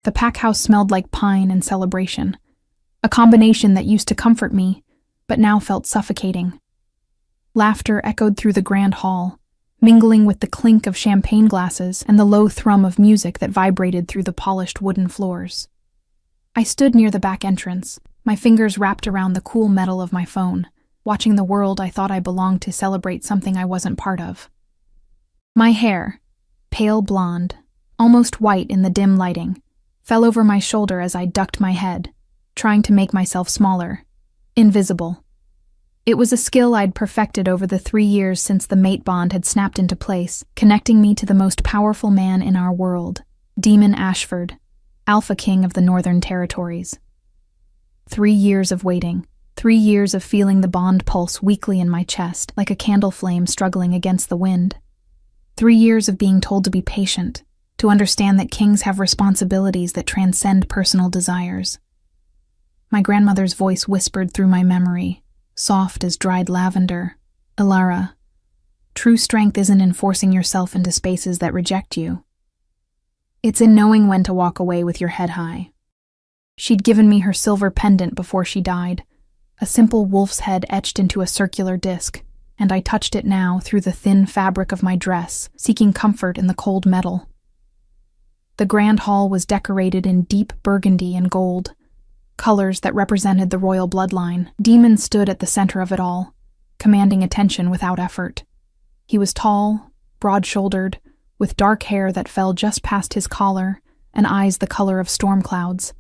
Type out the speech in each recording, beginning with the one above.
The pack house smelled like pine and celebration, a combination that used to comfort me, but now felt suffocating. Laughter echoed through the grand hall, mingling with the clink of champagne glasses and the low thrum of music that vibrated through the polished wooden floors. I stood near the back entrance, my fingers wrapped around the cool metal of my phone, watching the world I thought I belonged to celebrate something I wasn't part of. My hair, pale blonde, almost white in the dim lighting, fell over my shoulder as I ducked my head, trying to make myself smaller, invisible. It was a skill I'd perfected over the 3 years since the mate bond had snapped into place, connecting me to the most powerful man in our world, Demon Ashford, Alpha King of the Northern Territories. 3 years of waiting, 3 years of feeling the bond pulse weakly in my chest, like a candle flame struggling against the wind. 3 years of being told to be patient, to understand that kings have responsibilities that transcend personal desires. My grandmother's voice whispered through my memory, soft as dried lavender. Alara, true strength isn't in forcing yourself into spaces that reject you. It's in knowing when to walk away with your head high. She'd given me her silver pendant before she died, a simple wolf's head etched into a circular disc, and I touched it now through the thin fabric of my dress, seeking comfort in the cold metal. The grand hall was decorated in deep burgundy and gold, colors that represented the royal bloodline. Demon stood at the center of it all, commanding attention without effort. He was tall, broad-shouldered, with dark hair that fell just past his collar and eyes the color of storm clouds.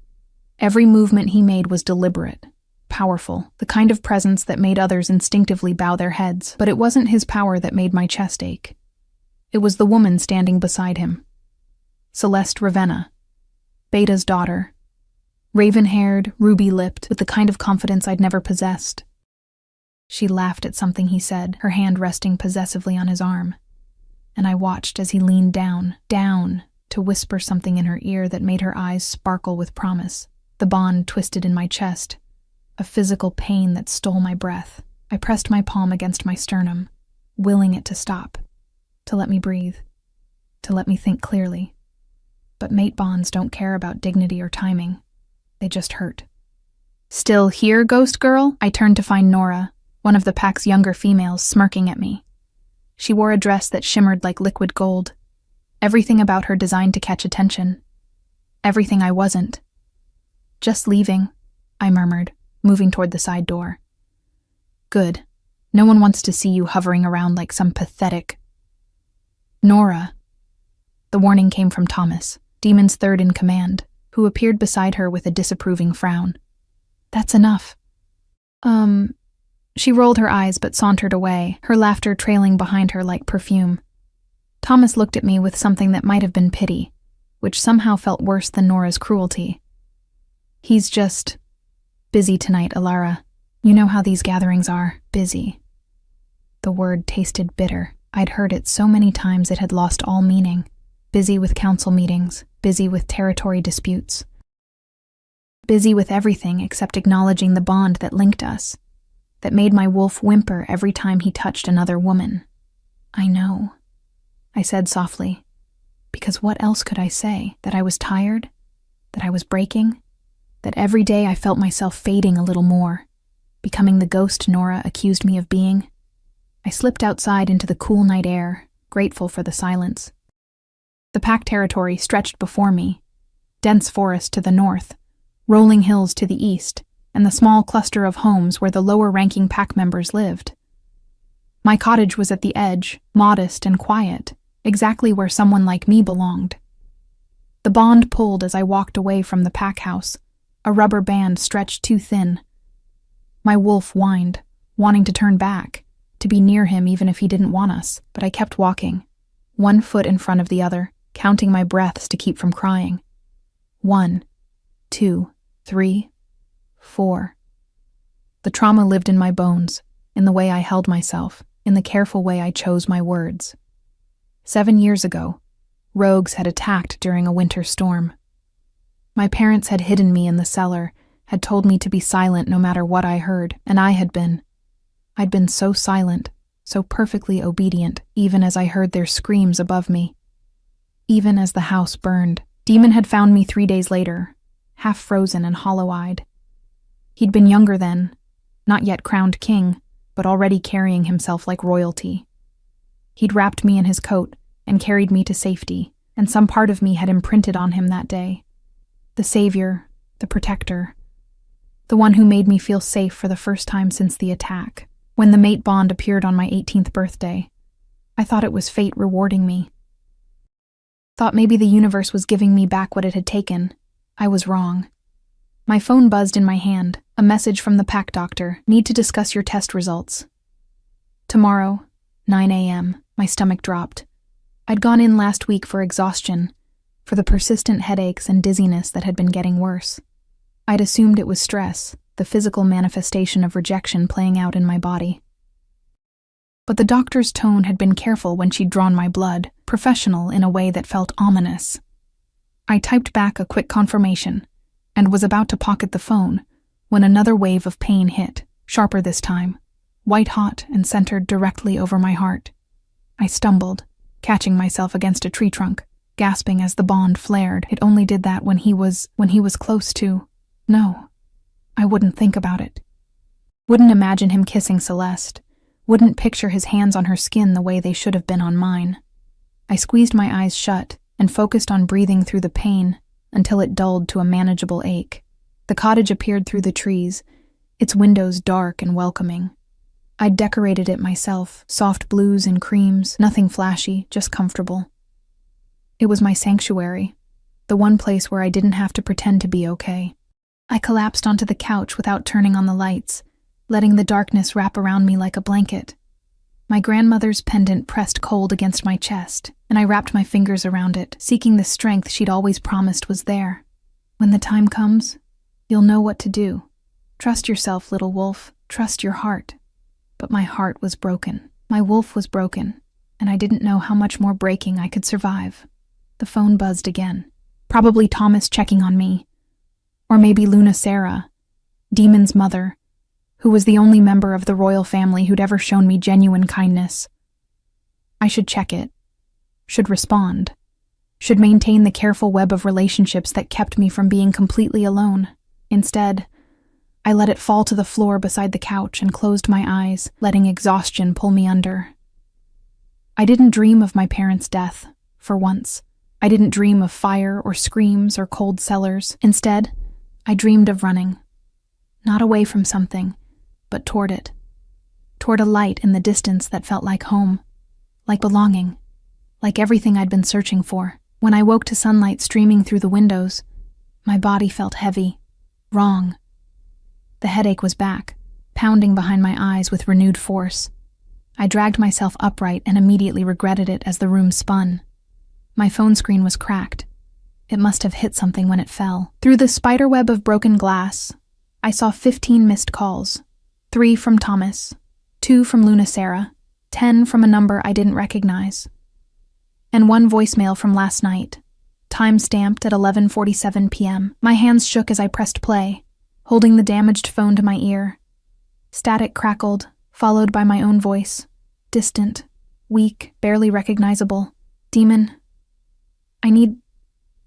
Every movement he made was deliberate, powerful, the kind of presence that made others instinctively bow their heads. But it wasn't his power that made my chest ache. It was the woman standing beside him. Celeste Ravenna, Beta's daughter, raven-haired, ruby-lipped, with the kind of confidence I'd never possessed. She laughed at something he said, her hand resting possessively on his arm, and I watched as he leaned down, to whisper something in her ear that made her eyes sparkle with promise. The bond twisted in my chest, a physical pain that stole my breath. I pressed my palm against my sternum, willing it to stop, to let me breathe, to let me think clearly. But mate bonds don't care about dignity or timing. They just hurt. "Still here, ghost girl?" I turned to find Nora, one of the pack's younger females, smirking at me. She wore a dress that shimmered like liquid gold, everything about her designed to catch attention. Everything I wasn't. "Just leaving," I murmured, moving toward the side door. "Good. No one wants to see you hovering around like some pathetic—" "Nora." The warning came from Thomas, Demon's third in command, who appeared beside her with a disapproving frown. "That's enough." She rolled her eyes but sauntered away, her laughter trailing behind her like perfume. Thomas looked at me with something that might have been pity, which somehow felt worse than Nora's cruelty. "He's just busy tonight, Alara. You know how these gatherings are, busy." The word tasted bitter. I'd heard it so many times it had lost all meaning. Busy with council meetings, busy with territory disputes. Busy with everything except acknowledging the bond that linked us, that made my wolf whimper every time he touched another woman. "I know," I said softly, because what else could I say? That I was tired? That I was breaking? That every day I felt myself fading a little more, becoming the ghost Nora accused me of being? I slipped outside into the cool night air, grateful for the silence. The pack territory stretched before me, dense forest to the north, rolling hills to the east, and the small cluster of homes where the lower-ranking pack members lived. My cottage was at the edge, modest and quiet, exactly where someone like me belonged. The bond pulled as I walked away from the pack house, a rubber band stretched too thin. My wolf whined, wanting to turn back, to be near him even if he didn't want us, but I kept walking, one foot in front of the other, counting my breaths to keep from crying. 1, 2, 3, 4. The trauma lived in my bones, in the way I held myself, in the careful way I chose my words. 7 years ago, rogues had attacked during a winter storm. My parents had hidden me in the cellar, had told me to be silent no matter what I heard, and I had been. I'd been so silent, so perfectly obedient, even as I heard their screams above me. Even as the house burned, Demon had found me 3 days later, half frozen and hollow-eyed. He'd been younger then, not yet crowned king, but already carrying himself like royalty. He'd wrapped me in his coat and carried me to safety, and some part of me had imprinted on him that day. The savior, the protector, the one who made me feel safe for the first time since the attack. When the mate bond appeared on my 18th birthday, I thought it was fate rewarding me. Thought maybe the universe was giving me back what it had taken. I was wrong. My phone buzzed in my hand, a message from the pack doctor. Need to discuss your test results. Tomorrow, 9 a.m., my stomach dropped. I'd gone in last week for exhaustion, for the persistent headaches and dizziness that had been getting worse. I'd assumed it was stress, the physical manifestation of rejection playing out in my body. But the doctor's tone had been careful when she'd drawn my blood, professional in a way that felt ominous. I typed back a quick confirmation, and was about to pocket the phone, when another wave of pain hit, sharper this time, white-hot and centered directly over my heart. I stumbled, catching myself against a tree trunk, gasping as the bond flared. It only did that when he was close to. No, I wouldn't think about it. Wouldn't imagine him kissing Celeste. Wouldn't picture his hands on her skin the way they should have been on mine. I squeezed my eyes shut and focused on breathing through the pain until it dulled to a manageable ache. The cottage appeared through the trees, its windows dark and welcoming. I'd decorated it myself, soft blues and creams, nothing flashy, just comfortable. It was my sanctuary, the one place where I didn't have to pretend to be okay. I collapsed onto the couch without turning on the lights, letting the darkness wrap around me like a blanket. My grandmother's pendant pressed cold against my chest, and I wrapped my fingers around it, seeking the strength she'd always promised was there. When the time comes, you'll know what to do. Trust yourself, little wolf. Trust your heart. But my heart was broken. My wolf was broken, and I didn't know how much more breaking I could survive. The phone buzzed again. Probably Thomas checking on me. Or maybe Luna Sarah, Demon's mother, who was the only member of the royal family who'd ever shown me genuine kindness. I should check it. Should respond. Should maintain the careful web of relationships that kept me from being completely alone. Instead, I let it fall to the floor beside the couch and closed my eyes, letting exhaustion pull me under. I didn't dream of my parents' death, for once. I didn't dream of fire or screams or cold cellars. Instead, I dreamed of running. Not away from something, but toward it. Toward a light in the distance that felt like home, like belonging, like everything I'd been searching for. When I woke to sunlight streaming through the windows, my body felt heavy, wrong. The headache was back, pounding behind my eyes with renewed force. I dragged myself upright and immediately regretted it as the room spun. My phone screen was cracked. It must have hit something when it fell. Through the spiderweb of broken glass, I saw 15 missed calls. 3 from Thomas, 2 from Luna Sarah, 10 from a number I didn't recognize, and 1 voicemail from last night, time-stamped at 11:47 p.m. My hands shook as I pressed play, holding the damaged phone to my ear. Static crackled, followed by my own voice, distant, weak, barely recognizable. Demon, I need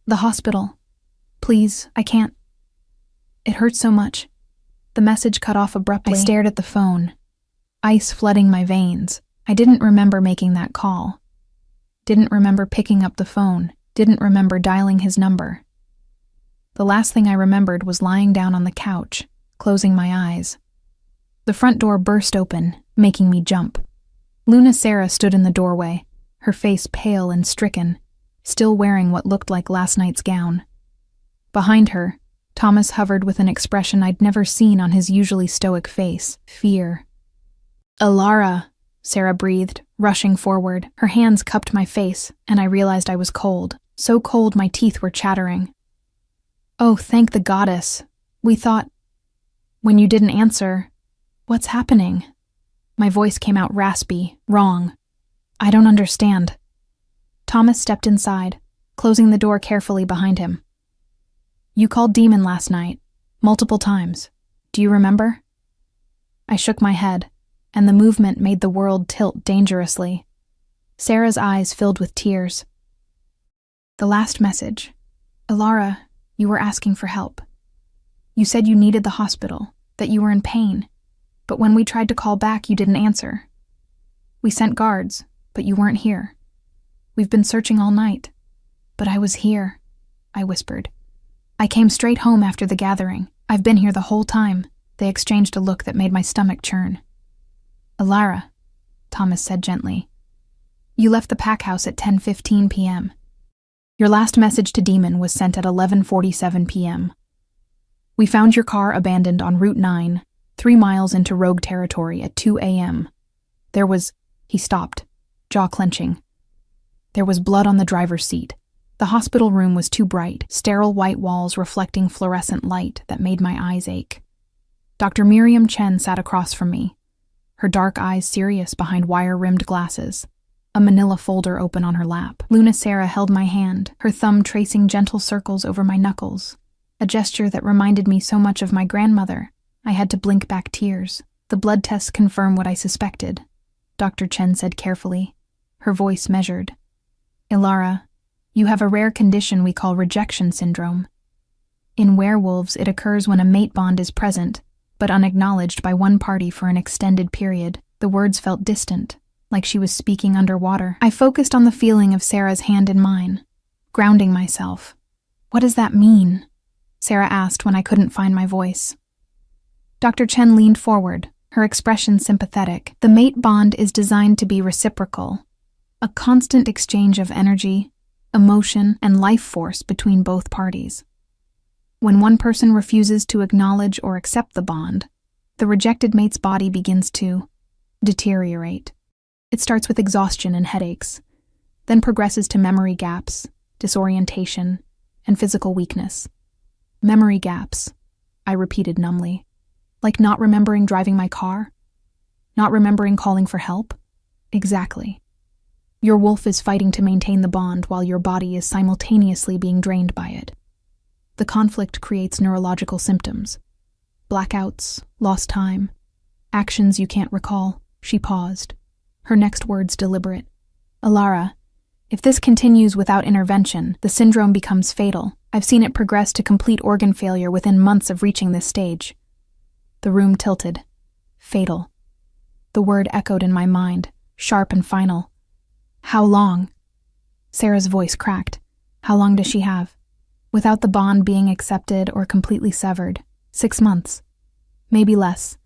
the hospital. Please, I can't. It hurts so much. The message cut off abruptly. I stared at the phone, ice flooding my veins. I didn't remember making that call. Didn't remember picking up the phone. Didn't remember dialing his number. The last thing I remembered was lying down on the couch, closing my eyes. The front door burst open, making me jump. Luna Sarah stood in the doorway, her face pale and stricken, still wearing what looked like last night's gown. Behind her, Thomas hovered with an expression I'd never seen on his usually stoic face, fear. "Alara," Sarah breathed, rushing forward. Her hands cupped my face, and I realized I was cold. So cold my teeth were chattering. "Oh, thank the goddess. We thought..." "When you didn't answer, what's happening?" My voice came out raspy, wrong. "I don't understand." Thomas stepped inside, closing the door carefully behind him. "You called Demon last night, multiple times. Do you remember?" I shook my head, and the movement made the world tilt dangerously. Sarah's eyes filled with tears. "The last message. Ilara, you were asking for help. You said you needed the hospital, that you were in pain, but when we tried to call back, you didn't answer. We sent guards, but you weren't here. We've been searching all night. But I was here, I whispered. I came straight home after the gathering. I've been here the whole time. They exchanged a look that made my stomach churn. Ilara, Thomas said gently. You left the pack house at 10:15 p.m. Your last message to Demon was sent at 11:47 p.m. We found your car abandoned on Route 9, 3 miles into rogue territory at 2 a.m. He stopped, jaw clenching. There was blood on the driver's seat. The hospital room was too bright, sterile white walls reflecting fluorescent light that made my eyes ache. Dr. Miriam Chen sat across from me, her dark eyes serious behind wire-rimmed glasses, a manila folder open on her lap. Luna Sarah held my hand, her thumb tracing gentle circles over my knuckles, a gesture that reminded me so much of my grandmother. I had to blink back tears. The blood tests confirm what I suspected, Dr. Chen said carefully, her voice measured. Ilara, you have a rare condition we call rejection syndrome. In werewolves, it occurs when a mate bond is present, but unacknowledged by one party for an extended period. The words felt distant, like she was speaking underwater. I focused on the feeling of Sarah's hand in mine, grounding myself. What does that mean? Sarah asked when I couldn't find my voice. Dr. Chen leaned forward, her expression sympathetic. The mate bond is designed to be reciprocal, a constant exchange of energy, emotion, and life force between both parties. When one person refuses to acknowledge or accept the bond, the rejected mate's body begins to deteriorate. It starts with exhaustion and headaches, then progresses to memory gaps, disorientation, and physical weakness. Memory gaps, I repeated numbly. Like not remembering driving my car? Not remembering calling for help? Exactly. Your wolf is fighting to maintain the bond while your body is simultaneously being drained by it. The conflict creates neurological symptoms. Blackouts, lost time, actions you can't recall. She paused, her next words deliberate. Ilara, if this continues without intervention, the syndrome becomes fatal. I've seen it progress to complete organ failure within months of reaching this stage. The room tilted. Fatal. The word echoed in my mind, sharp and final. How long? Sarah's voice cracked. How long does she have? Without the bond being accepted or completely severed, 6 months. Maybe less,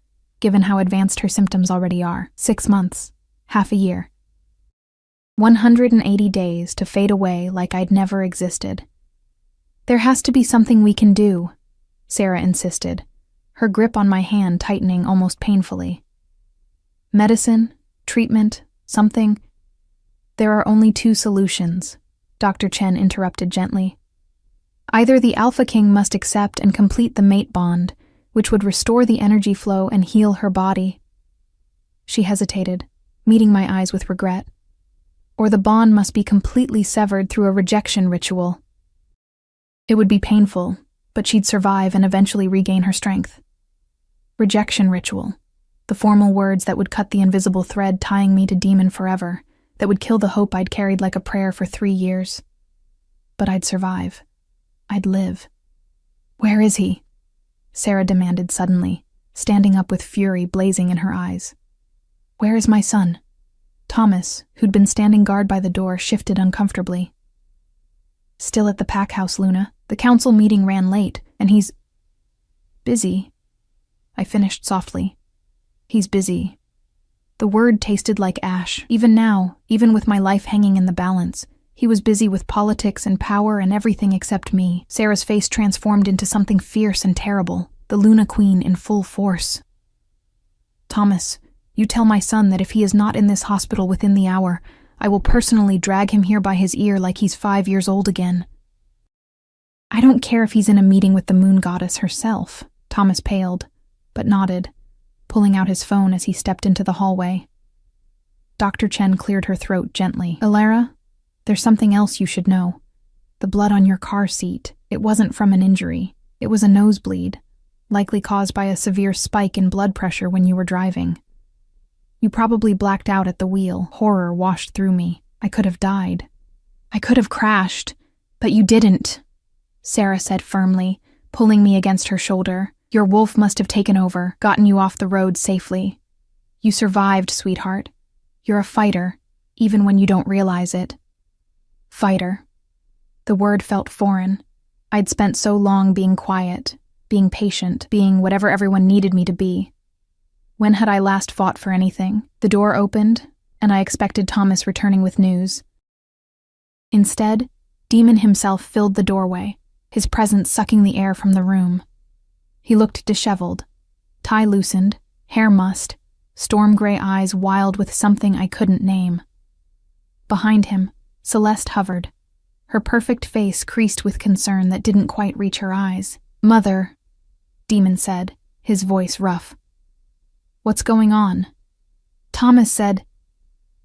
given how advanced her symptoms already are. 6 months. Half a year. 180 days to fade away like I'd never existed. There has to be something we can do, Sarah insisted, her grip on my hand tightening almost painfully. Medicine, treatment, something. There are only 2 solutions, Dr. Chen interrupted gently. Either the Alpha King must accept and complete the mate bond, which would restore the energy flow and heal her body. She hesitated, meeting my eyes with regret. Or the bond must be completely severed through a rejection ritual. It would be painful, but she'd survive and eventually regain her strength. Rejection ritual. The formal words that would cut the invisible thread tying me to Demon forever, that would kill the hope I'd carried like a prayer for 3 years. But I'd survive. I'd live. Where is he? Sarah demanded suddenly, standing up with fury blazing in her eyes. Where is my son? Thomas, who'd been standing guard by the door, shifted uncomfortably. Still at the pack house, Luna. The council meeting ran late, and he's busy. I finished softly. He's busy. The word tasted like ash. Even now, even with my life hanging in the balance, he was busy with politics and power and everything except me. Sarah's face transformed into something fierce and terrible, the Luna Queen in full force. Thomas, you tell my son that if he is not in this hospital within the hour, I will personally drag him here by his ear like he's 5 years old again. I don't care if he's in a meeting with the moon goddess herself. Thomas paled, but nodded, pulling out his phone as he stepped into the hallway. Dr. Chen cleared her throat gently. Ilara, there's something else you should know. The blood on your car seat, it wasn't from an injury. It was a nosebleed, likely caused by a severe spike in blood pressure when you were driving. You probably blacked out at the wheel. Horror washed through me. I could have died. I could have crashed, but you didn't. Sarah said firmly, pulling me against her shoulder. Your wolf must have taken over, gotten you off the road safely. You survived, sweetheart. You're a fighter, even when you don't realize it. Fighter. The word felt foreign. I'd spent so long being quiet, being patient, being whatever everyone needed me to be. When had I last fought for anything? The door opened, and I expected Thomas returning with news. Instead, Demon himself filled the doorway, his presence sucking the air from the room. He looked disheveled, tie loosened, hair mussed, storm-gray eyes wild with something I couldn't name. Behind him, Celeste hovered, her perfect face creased with concern that didn't quite reach her eyes. Mother, Demon said, his voice rough. What's going on? Thomas said.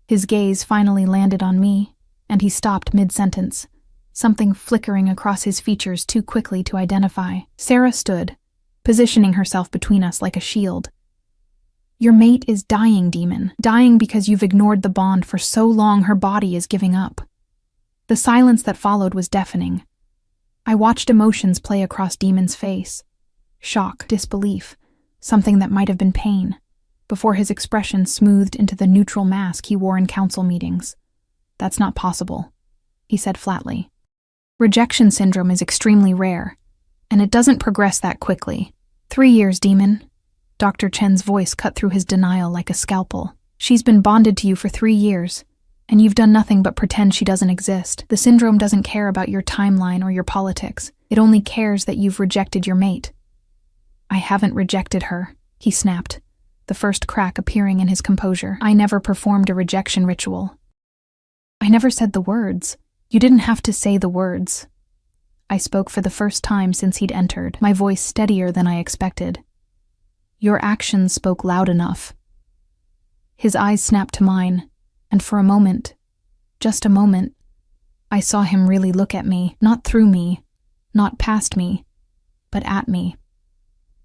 His gaze finally landed on me, and he stopped mid-sentence, something flickering across his features too quickly to identify. Sarah stood, positioning herself between us like a shield. Your mate is dying, Demon. Dying because you've ignored the bond for so long her body is giving up. The silence that followed was deafening. I watched emotions play across Demon's face. Shock, disbelief, something that might have been pain, before his expression smoothed into the neutral mask he wore in council meetings. That's not possible, he said flatly. Rejection syndrome is extremely rare, and it doesn't progress that quickly. 3 years, Demon. Dr. Chen's voice cut through his denial like a scalpel. She's been bonded to you for 3 years, and you've done nothing but pretend she doesn't exist. The syndrome doesn't care about your timeline or your politics. It only cares that you've rejected your mate. I haven't rejected her, he snapped, the first crack appearing in his composure. I never performed a rejection ritual. I never said the words. You didn't have to say the words. I spoke for the first time since he'd entered, my voice steadier than I expected. Your actions spoke loud enough. His eyes snapped to mine, and for a moment, just a moment, I saw him really look at me, not through me, not past me, but at me.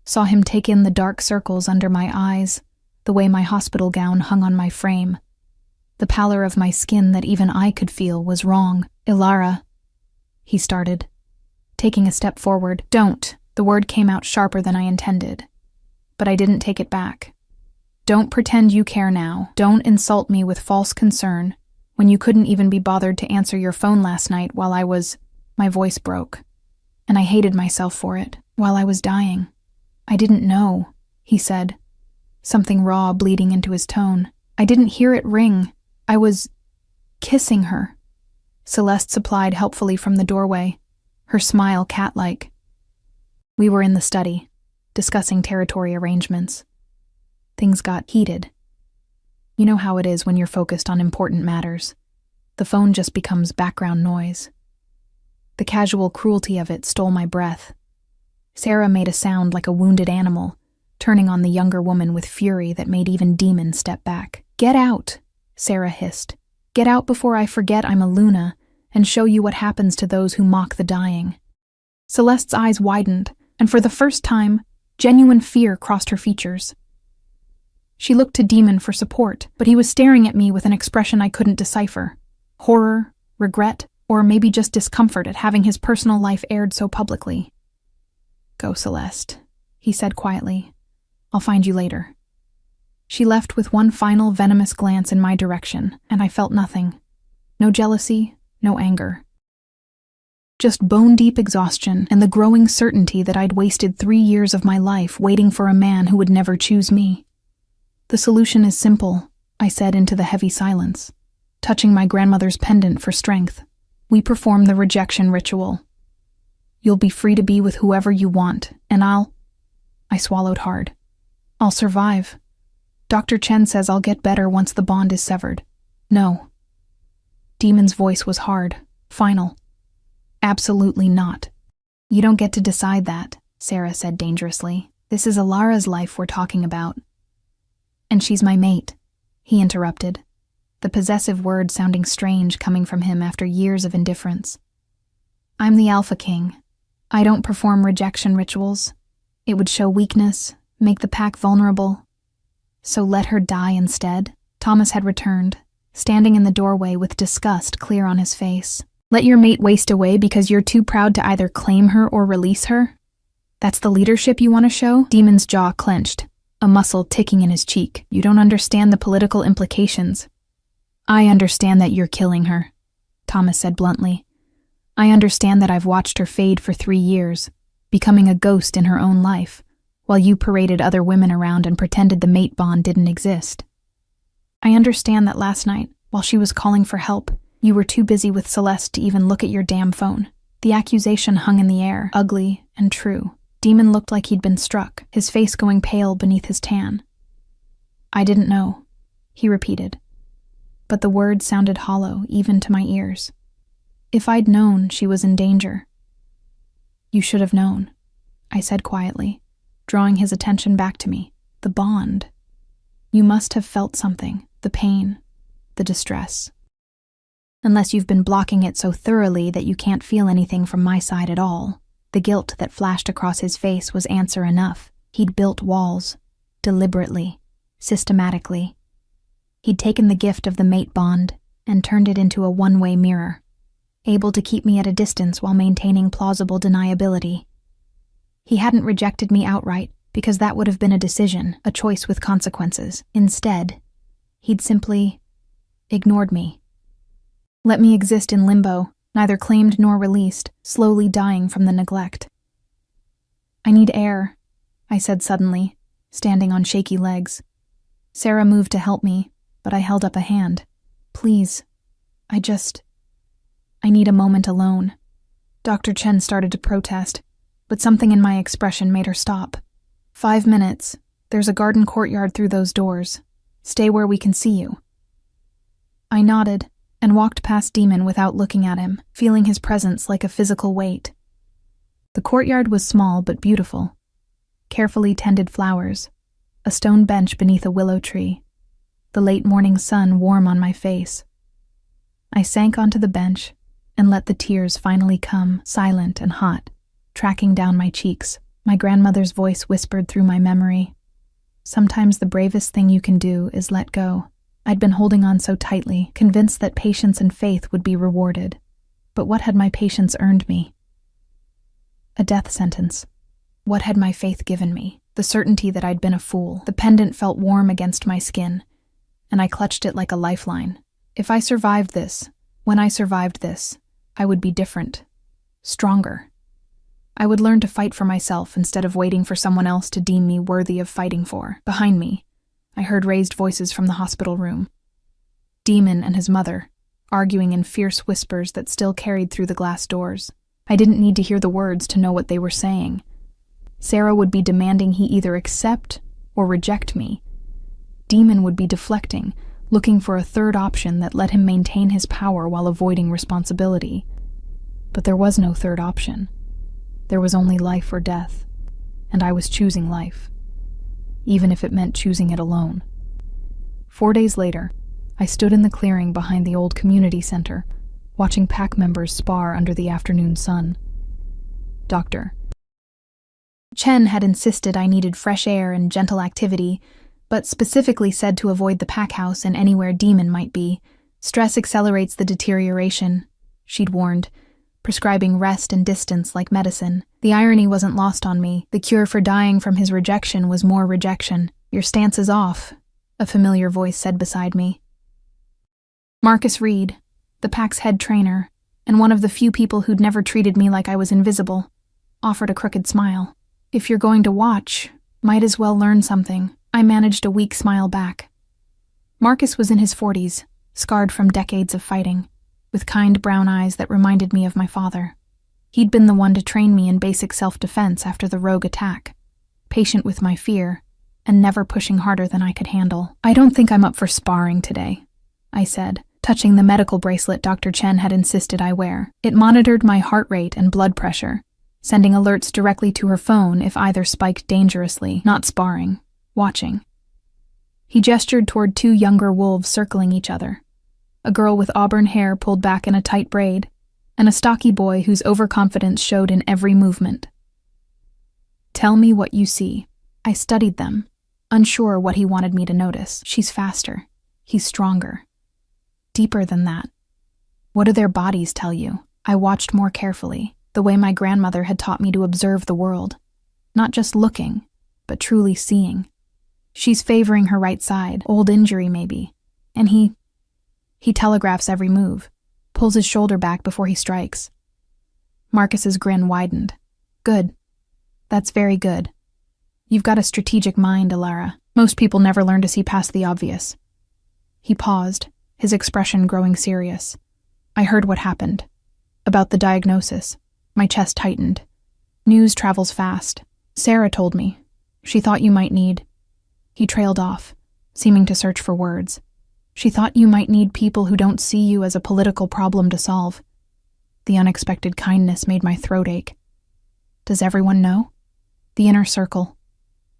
Saw him take in the dark circles under my eyes, the way my hospital gown hung on my frame. The pallor of my skin that even I could feel was wrong. Ilara, he started, taking a step forward. Don't. The word came out sharper than I intended, but I didn't take it back. Don't pretend you care now. Don't insult me with false concern when you couldn't even be bothered to answer your phone last night while I was... My voice broke, and I hated myself for it. While I was dying. I didn't know, he said, something raw bleeding into his tone. I didn't hear it ring. I was kissing her. Celeste supplied helpfully from the doorway, her smile cat-like. We were in the study, discussing territory arrangements. Things got heated. You know how it is when you're focused on important matters. The phone just becomes background noise. The casual cruelty of it stole my breath. Sarah made a sound like a wounded animal, turning on the younger woman with fury that made even Demon step back. Get out, Sarah hissed. Get out before I forget I'm a Luna and show you what happens to those who mock the dying. Celeste's eyes widened, and for the first time, genuine fear crossed her features. She looked to Demon for support, but he was staring at me with an expression I couldn't decipher. Horror, regret, or maybe just discomfort at having his personal life aired so publicly. Go, Celeste, he said quietly. I'll find you later. She left with one final venomous glance in my direction, and I felt nothing. No jealousy, no anger. Just bone-deep exhaustion and the growing certainty that I'd wasted 3 years of my life waiting for a man who would never choose me. The solution is simple, I said into the heavy silence, touching my grandmother's pendant for strength. We perform the rejection ritual. You'll be free to be with whoever you want, and I swallowed hard. I'll survive. Dr. Chen says I'll get better once the bond is severed. No. Demon's voice was hard, final. Absolutely not. You don't get to decide that, Sarah said dangerously. This is Ilara's life we're talking about. And she's my mate, he interrupted, the possessive word sounding strange coming from him after years of indifference. I'm the Alpha King. I don't perform rejection rituals. It would show weakness, make the pack vulnerable. So let her die instead. Thomas had returned, standing in the doorway with disgust clear on his face. Let your mate waste away because you're too proud to either claim her or release her? That's the leadership you want to show? Demon's jaw clenched, a muscle ticking in his cheek. You don't understand the political implications. I understand that you're killing her, Thomas said bluntly. I understand that I've watched her fade for 3 years, becoming a ghost in her own life, while you paraded other women around and pretended the mate bond didn't exist. I understand that last night, while she was calling for help, you were too busy with Celeste to even look at your damn phone. The accusation hung in the air, ugly and true. Demon looked like he'd been struck, his face going pale beneath his tan. I didn't know, he repeated. But the words sounded hollow, even to my ears. If I'd known she was in danger. You should have known, I said quietly, drawing his attention back to me. The bond. You must have felt something, the pain, the distress. Unless you've been blocking it so thoroughly that you can't feel anything from my side at all. The guilt that flashed across his face was answer enough. He'd built walls, deliberately, systematically. He'd taken the gift of the mate bond and turned it into a one-way mirror, able to keep me at a distance while maintaining plausible deniability. He hadn't rejected me outright, because that would have been a decision, a choice with consequences. Instead, he'd simply ignored me. Let me exist in limbo, neither claimed nor released, slowly dying from the neglect. I need air, I said suddenly, standing on shaky legs. Sarah moved to help me, but I held up a hand. Please, I need a moment alone. Dr. Chen started to protest, but something in my expression made her stop. 5 minutes. There's a garden courtyard through those doors. Stay where we can see you. I nodded and walked past Demon without looking at him, feeling his presence like a physical weight. The courtyard was small but beautiful. Carefully tended flowers, a stone bench beneath a willow tree, the late morning sun warm on my face. I sank onto the bench and let the tears finally come, silent and hot, tracking down my cheeks. My grandmother's voice whispered through my memory. Sometimes the bravest thing you can do is let go. I'd been holding on so tightly, convinced that patience and faith would be rewarded. But what had my patience earned me? A death sentence. What had my faith given me? The certainty that I'd been a fool. The pendant felt warm against my skin, and I clutched it like a lifeline. If I survived this, when I survived this, I would be different. Stronger. I would learn to fight for myself instead of waiting for someone else to deem me worthy of fighting for. Behind me, I heard raised voices from the hospital room. Demon and his mother, arguing in fierce whispers that still carried through the glass doors. I didn't need to hear the words to know what they were saying. Sarah would be demanding he either accept or reject me. Demon would be deflecting, looking for a third option that let him maintain his power while avoiding responsibility. But there was no third option. There was only life or death, and I was choosing life, even if it meant choosing it alone. 4 days later, I stood in the clearing behind the old community center, watching pack members spar under the afternoon sun. Dr. Chen had insisted I needed fresh air and gentle activity, but specifically said to avoid the pack house and anywhere Demon might be. Stress accelerates the deterioration, she'd warned, prescribing rest and distance like medicine. The irony wasn't lost on me. The cure for dying from his rejection was more rejection. Your stance is off, a familiar voice said beside me. Marcus Reed, the pack's head trainer, and one of the few people who'd never treated me like I was invisible, offered a crooked smile. If you're going to watch, might as well learn something. I managed a weak smile back. Marcus was in his 40s, scarred from decades of fighting, with kind brown eyes that reminded me of my father. He'd been the one to train me in basic self-defense after the rogue attack, patient with my fear, and never pushing harder than I could handle. I don't think I'm up for sparring today, I said, touching the medical bracelet Dr. Chen had insisted I wear. It monitored my heart rate and blood pressure, sending alerts directly to her phone if either spiked dangerously. Not sparring, watching. He gestured toward 2 younger wolves circling each other. A girl with auburn hair pulled back in a tight braid, and a stocky boy whose overconfidence showed in every movement. Tell me what you see. I studied them, unsure what he wanted me to notice. She's faster. He's stronger. Deeper than that. What do their bodies tell you? I watched more carefully, the way my grandmother had taught me to observe the world. Not just looking, but truly seeing. She's favoring her right side, old injury maybe. And he telegraphs every move, pulls his shoulder back before he strikes. Marcus's grin widened. Good. That's very good. You've got a strategic mind, Alara. Most people never learn to see past the obvious. He paused, his expression growing serious. I heard what happened. About the diagnosis. My chest tightened. News travels fast. Sarah told me. She thought you might need... He trailed off, seeming to search for words. She thought you might need people who don't see you as a political problem to solve. The unexpected kindness made my throat ache. Does everyone know? The inner circle.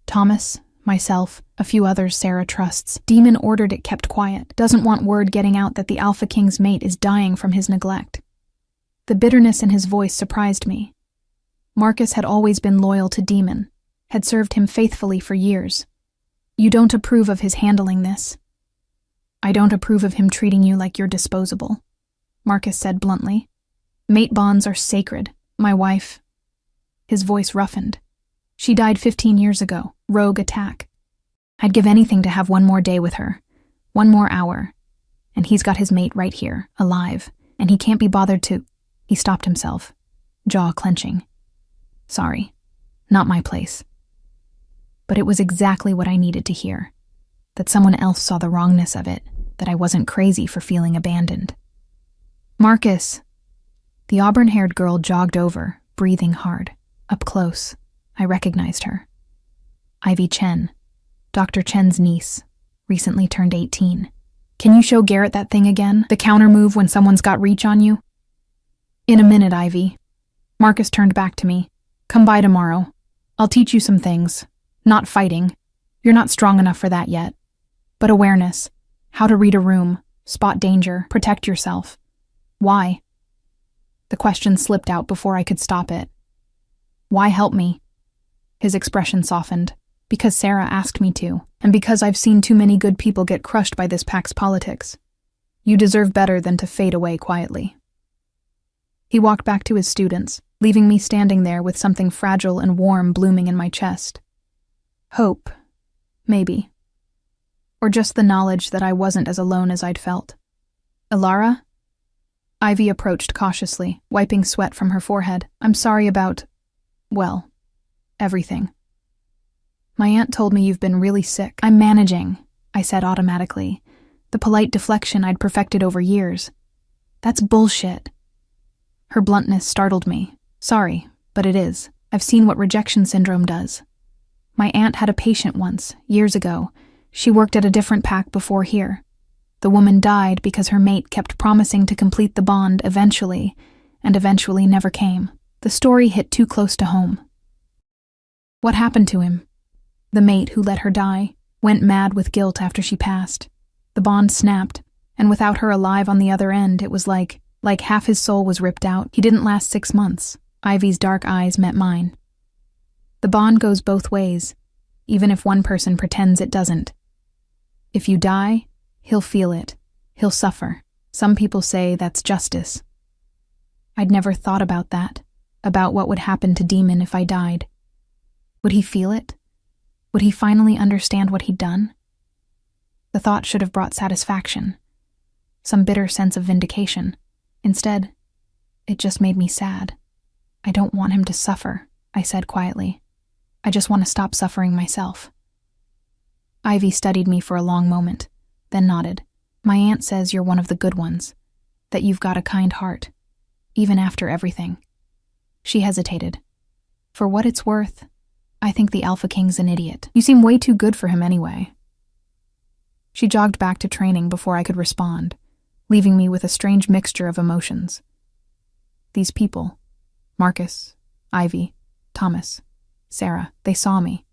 Thomas, myself, a few others Sarah trusts. Demon ordered it kept quiet. Doesn't want word getting out that the Alpha King's mate is dying from his neglect. The bitterness in his voice surprised me. Marcus had always been loyal to Demon, had served him faithfully for years. You don't approve of his handling this. I don't approve of him treating you like you're disposable, Marcus said bluntly. Mate bonds are sacred. My wife... His voice roughened. She died 15 years ago. Rogue attack. I'd give anything to have one more day with her. One more hour. And he's got his mate right here, alive. And he can't be bothered to... He stopped himself, jaw clenching. Sorry. Not my place. But it was exactly what I needed to hear. That someone else saw the wrongness of it, that I wasn't crazy for feeling abandoned. Marcus! The auburn-haired girl jogged over, breathing hard. Up close, I recognized her. Ivy Chen, Dr. Chen's niece, recently turned 18. Can you show Garrett that thing again? The counter move when someone's got reach on you? In a minute, Ivy. Marcus turned back to me. Come by tomorrow. I'll teach you some things. Not fighting. You're not strong enough for that yet. But awareness. How to read a room, spot danger, protect yourself. Why? The question slipped out before I could stop it. Why help me? His expression softened. Because Sarah asked me to, and because I've seen too many good people get crushed by this pack's politics. You deserve better than to fade away quietly. He walked back to his students, leaving me standing there with something fragile and warm blooming in my chest. Hope. Maybe. Or just the knowledge that I wasn't as alone as I'd felt. Alara? Ivy approached cautiously, wiping sweat from her forehead. I'm sorry about, well, everything. My aunt told me you've been really sick. I'm managing, I said automatically. The polite deflection I'd perfected over years. That's bullshit. Her bluntness startled me. Sorry, but it is. I've seen what rejection syndrome does. My aunt had a patient once, years ago. She worked at a different pack before here. The woman died because her mate kept promising to complete the bond eventually, and eventually never came. The story hit too close to home. What happened to him? The mate who let her die went mad with guilt after she passed. The bond snapped, and without her alive on the other end, it was like half his soul was ripped out. He didn't last 6 months. Ivy's dark eyes met mine. The bond goes both ways, even if one person pretends it doesn't. If you die, he'll feel it. He'll suffer. Some people say that's justice. I'd never thought about that, about what would happen to Demon if I died. Would he feel it? Would he finally understand what he'd done? The thought should have brought satisfaction, some bitter sense of vindication. Instead, it just made me sad. I don't want him to suffer, I said quietly. I just want to stop suffering myself. Ivy studied me for a long moment, then nodded. My aunt says you're one of the good ones, that you've got a kind heart, even after everything. She hesitated. For what it's worth, I think the Alpha King's an idiot. You seem way too good for him anyway. She jogged back to training before I could respond, leaving me with a strange mixture of emotions. These people, Marcus, Ivy, Thomas, Sarah, they saw me.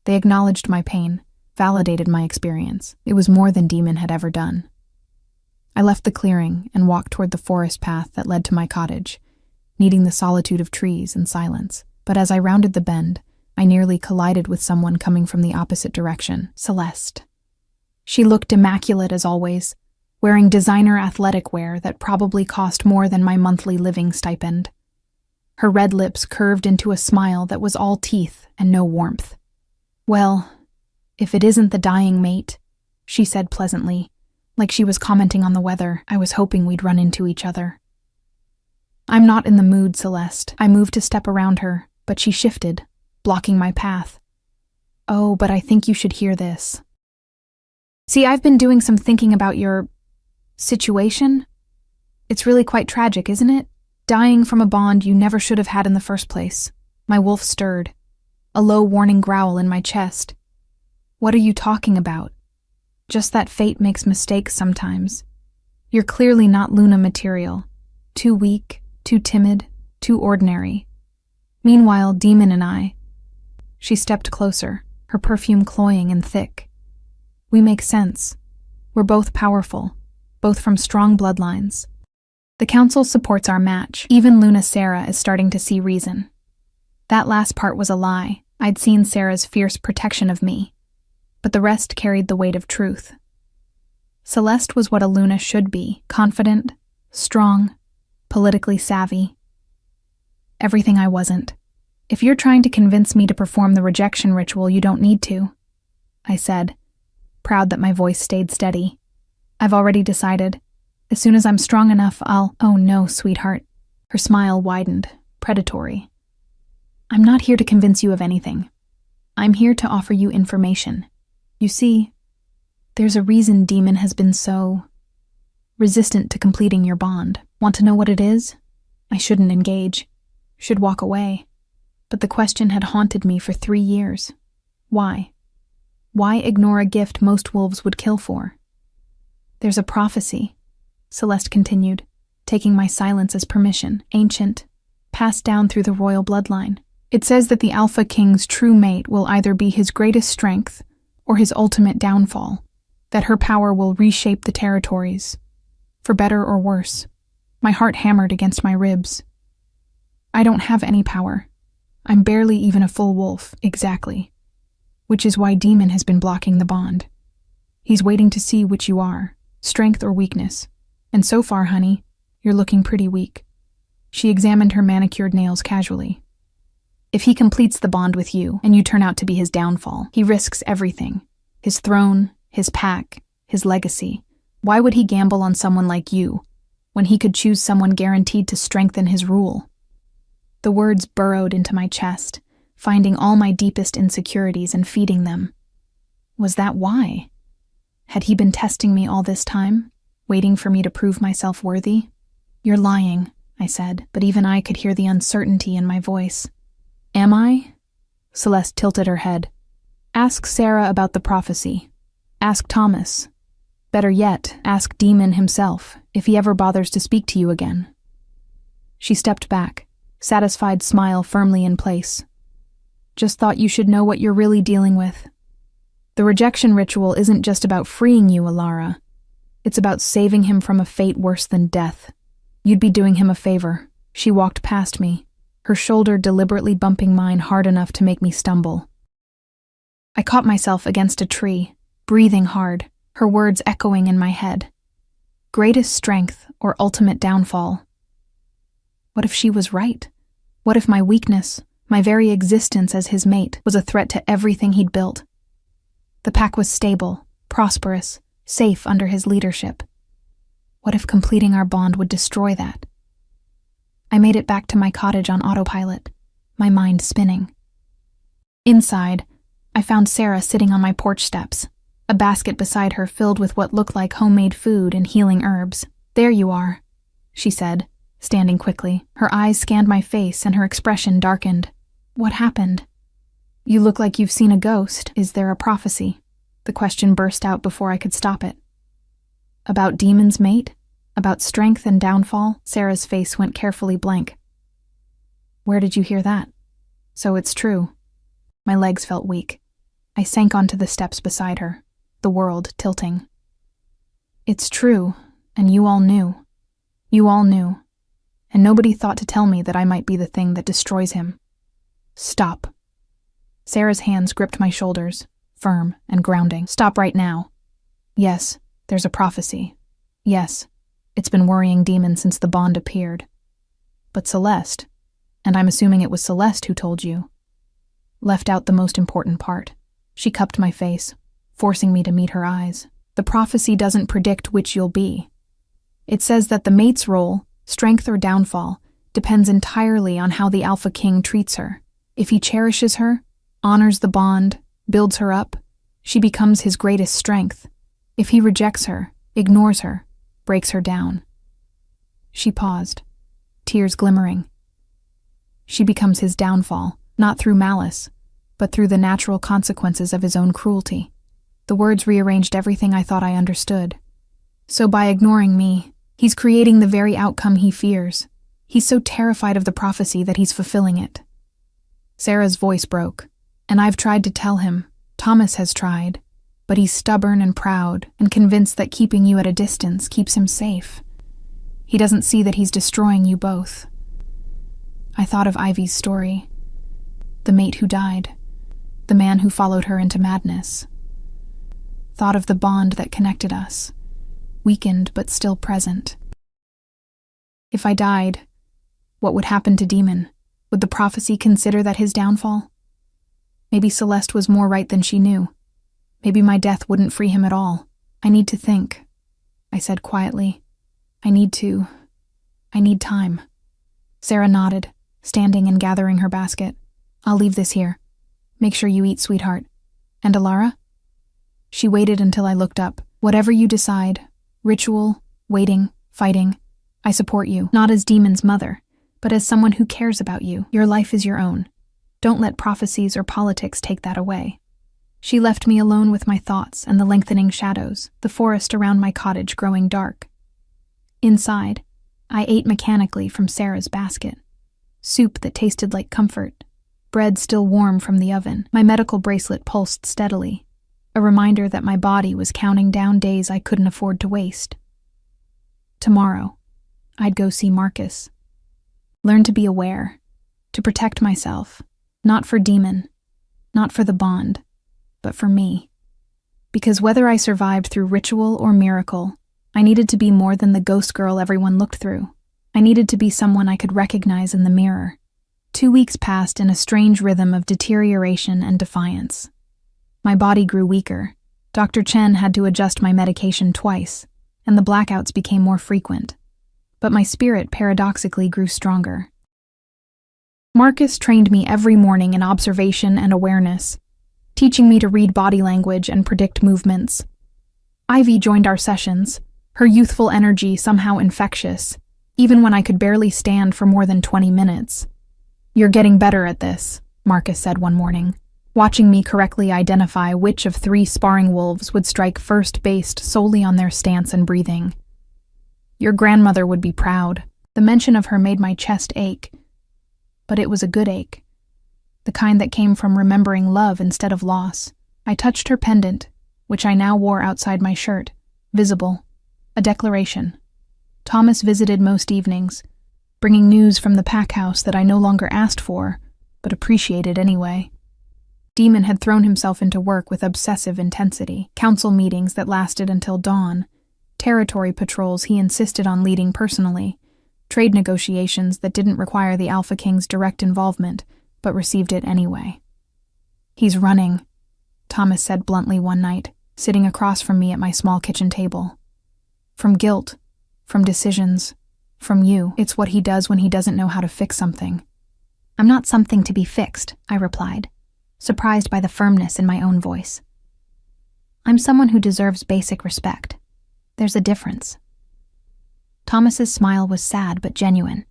They acknowledged my pain, validated my experience. It was more than Demon had ever done. I left the clearing and walked toward the forest path that led to my cottage, needing the solitude of trees and silence. But as I rounded the bend, I nearly collided with someone coming from the opposite direction, Celeste. She looked immaculate as always, wearing designer athletic wear that probably cost more than my monthly living stipend. Her red lips curved into a smile that was all teeth and no warmth. "Well, if it isn't the dying mate," she said pleasantly, like she was commenting on the weather. "I was hoping we'd run into each other." "I'm not in the mood, Celeste." I moved to step around her, but she shifted, blocking my path. "Oh, but I think you should hear this. See, I've been doing some thinking about your situation. It's really quite tragic, isn't it? Dying from a bond you never should have had in the first place." My wolf stirred, a low warning growl in my chest. "What are you talking about? Just that fate makes mistakes sometimes. You're clearly not Luna material. Too weak, too timid, too ordinary. Meanwhile, Demon and I..." She stepped closer, her perfume cloying and thick. "We make sense. We're both powerful, both from strong bloodlines. The council supports our match. Even Luna Sarah is starting to see reason." That last part was a lie. I'd seen Sarah's fierce protection of me, but the rest carried the weight of truth. Celeste was what a Luna should be: confident, strong, politically savvy. Everything I wasn't. "If you're trying to convince me to perform the rejection ritual, you don't need to," I said, proud that my voice stayed steady. "I've already decided. As soon as I'm strong enough, I'll..." "Oh no, sweetheart." Her smile widened, predatory. "I'm not here to convince you of anything. I'm here to offer you information. You see, there's a reason Demon has been so resistant to completing your bond. Want to know what it is? I shouldn't engage. Should walk away. But the question had haunted me for 3 years. Why? Why ignore a gift most wolves would kill for? There's a prophecy," Celeste continued, taking my silence as permission, ancient, passed down through the royal bloodline. "It says that the Alpha King's true mate will either be his greatest strength or his ultimate downfall, that her power will reshape the territories, for better or worse." My heart hammered against my ribs. "I don't have any power. I'm barely even a full wolf, exactly. Which is why Demon has been blocking the bond. He's waiting to see which you are, strength or weakness. And so far, honey, you're looking pretty weak." She examined her manicured nails casually. "If he completes the bond with you, and you turn out to be his downfall, he risks everything. His throne, his pack, his legacy. Why would he gamble on someone like you, when he could choose someone guaranteed to strengthen his rule?" The words burrowed into my chest, finding all my deepest insecurities and feeding them. Was that why? Had he been testing me all this time, waiting for me to prove myself worthy? "You're lying," I said, but even I could hear the uncertainty in my voice. "Am I?" Celeste tilted her head. "Ask Sarah about the prophecy. Ask Thomas. Better yet, ask Demon himself, if he ever bothers to speak to you again." She stepped back, satisfied smile firmly in place. "Just thought you should know what you're really dealing with. The rejection ritual isn't just about freeing you, Alara. It's about saving him from a fate worse than death. You'd be doing him a favor." She walked past me, her shoulder deliberately bumping mine hard enough to make me stumble. I caught myself against a tree, breathing hard, her words echoing in my head. Greatest strength or ultimate downfall. What if she was right? What if my weakness, my very existence as his mate, was a threat to everything he'd built? The pack was stable, prosperous, safe under his leadership. What if completing our bond would destroy that? I made it back to my cottage on autopilot, my mind spinning. Inside, I found Sarah sitting on my porch steps, a basket beside her filled with what looked like homemade food and healing herbs. "There you are," she said, standing quickly. Her eyes scanned my face and her expression darkened. "What happened? You look like you've seen a ghost. Is there a prophecy?" The question burst out before I could stop it. "About Demon's mate? About strength and downfall?" Sarah's face went carefully blank. "Where did you hear that? So it's true." My legs felt weak. I sank onto the steps beside her, the world tilting. "It's true, and you all knew. You all knew. And nobody thought to tell me that I might be the thing that destroys him." "Stop." Sarah's hands gripped my shoulders, firm and grounding. "Stop right now. Yes, there's a prophecy. Yes, it's been worrying Demon since the bond appeared. But Celeste, and I'm assuming it was Celeste who told you, left out the most important part. She cupped my face, forcing me to meet her eyes. The prophecy doesn't predict which you'll be. It says that the mate's role, strength or downfall, depends entirely on how the Alpha King treats her. If he cherishes her, honors the bond, builds her up, she becomes his greatest strength. If he rejects her, ignores her, breaks her down. She paused, tears glimmering. She becomes his downfall, not through malice, but through the natural consequences of his own cruelty. The words rearranged everything I thought I understood. So by ignoring me, he's creating the very outcome he fears. He's so terrified of the prophecy that he's fulfilling it. Sarah's voice broke, and I've tried to tell him. Thomas has tried, but he's stubborn and proud and convinced that keeping you at a distance keeps him safe. He doesn't see that he's destroying you both. I thought of Ivy's story. The mate who died. The man who followed her into madness. Thought of the bond that connected us. Weakened but still present. If I died, what would happen to Demon? Would the prophecy consider that his downfall? Maybe Celeste was more right than she knew. Maybe my death wouldn't free him at all. I need to think, I said quietly. I need time. Sarah nodded, standing and gathering her basket. I'll leave this here. Make sure you eat, sweetheart. And Alara? She waited until I looked up. Whatever you decide, ritual, waiting, fighting, I support you, not as Demon's mother, but as someone who cares about you. Your life is your own. Don't let prophecies or politics take that away. She left me alone with my thoughts and the lengthening shadows, the forest around my cottage growing dark. Inside, I ate mechanically from Sarah's basket. Soup that tasted like comfort, bread still warm from the oven. My medical bracelet pulsed steadily, a reminder that my body was counting down days I couldn't afford to waste. Tomorrow, I'd go see Marcus. Learn to be aware, to protect myself, not for Demon, not for the bond, but for me. Because whether I survived through ritual or miracle, I needed to be more than the ghost girl everyone looked through. I needed to be someone I could recognize in the mirror. 2 weeks passed in a strange rhythm of deterioration and defiance. My body grew weaker. Dr. Chen had to adjust my medication twice, and the blackouts became more frequent. But my spirit paradoxically grew stronger. Marcus trained me every morning in observation and awareness, teaching me to read body language and predict movements. Ivy joined our sessions, her youthful energy somehow infectious, even when I could barely stand for more than 20 minutes. You're getting better at this, Marcus said one morning, watching me correctly identify which of 3 sparring wolves would strike first based solely on their stance and breathing. Your grandmother would be proud. The mention of her made my chest ache. But it was a good ache. The kind that came from remembering love instead of loss. I touched her pendant, which I now wore outside my shirt, visible. A declaration. Thomas visited most evenings, bringing news from the pack house that I no longer asked for, but appreciated anyway. Demon had thrown himself into work with obsessive intensity, council meetings that lasted until dawn, territory patrols he insisted on leading personally, trade negotiations that didn't require the Alpha King's direct involvement, but received it anyway. He's running, Thomas said bluntly one night, sitting across from me at my small kitchen table. From guilt, from decisions, from you. It's what he does when he doesn't know how to fix something. I'm not something to be fixed, I replied, surprised by the firmness in my own voice. I'm someone who deserves basic respect. There's a difference. Thomas's smile was sad but genuine.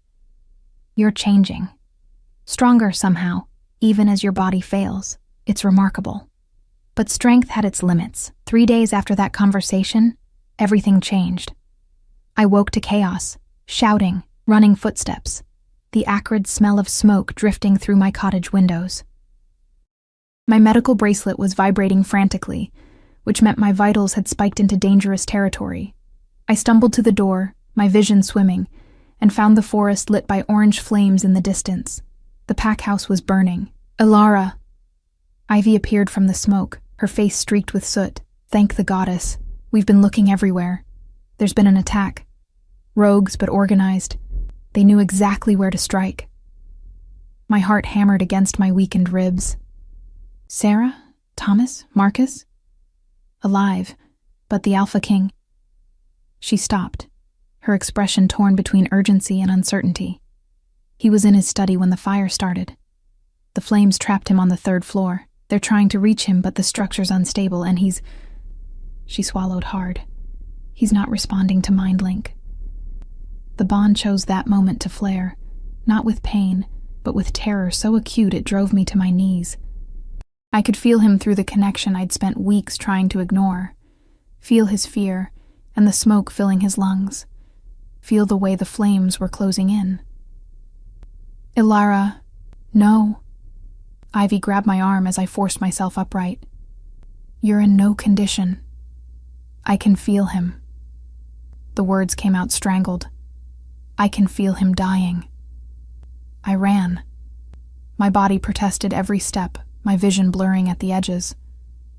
You're changing. Stronger somehow, even as your body fails. It's remarkable. But strength had its limits. 3 days after that conversation, everything changed. I woke to chaos, shouting, running footsteps, the acrid smell of smoke drifting through my cottage windows. My medical bracelet was vibrating frantically, which meant my vitals had spiked into dangerous territory. I stumbled to the door, my vision swimming, and found the forest lit by orange flames in the distance. The pack house was burning. Alara! Ivy appeared from the smoke, her face streaked with soot. Thank the goddess. We've been looking everywhere. There's been an attack. Rogues, but organized. They knew exactly where to strike. My heart hammered against my weakened ribs. Sarah? Thomas? Marcus? Alive, but the Alpha King. She stopped, her expression torn between urgency and uncertainty. He was in his study when the fire started. The flames trapped him on the 3rd floor. They're trying to reach him, but the structure's unstable, and he's... She swallowed hard. He's not responding to mind link. The bond chose that moment to flare, not with pain, but with terror so acute it drove me to my knees. I could feel him through the connection I'd spent weeks trying to ignore. Feel his fear, and the smoke filling his lungs. Feel the way the flames were closing in. Ilara, no. Ivy grabbed my arm as I forced myself upright. You're in no condition. I can feel him. The words came out strangled. I can feel him dying. I ran. My body protested every step, my vision blurring at the edges,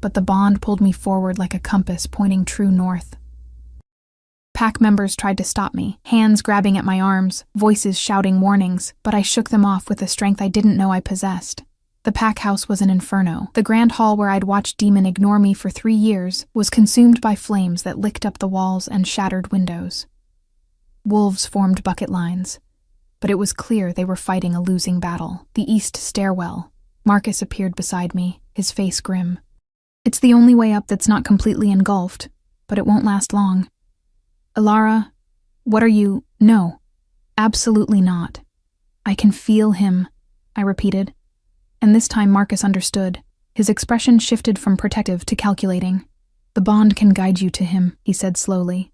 but the bond pulled me forward like a compass pointing true north. Pack members tried to stop me, hands grabbing at my arms, voices shouting warnings, but I shook them off with a strength I didn't know I possessed. The pack house was an inferno. The grand hall where I'd watched Demon ignore me for 3 years was consumed by flames that licked up the walls and shattered windows. Wolves formed bucket lines, but it was clear they were fighting a losing battle. The east stairwell. Marcus appeared beside me, his face grim. It's the only way up that's not completely engulfed, but it won't last long. Ilara, what are you? No, absolutely not. I can feel him, I repeated. And this time Marcus understood. His expression shifted from protective to calculating. The bond can guide you to him, he said slowly.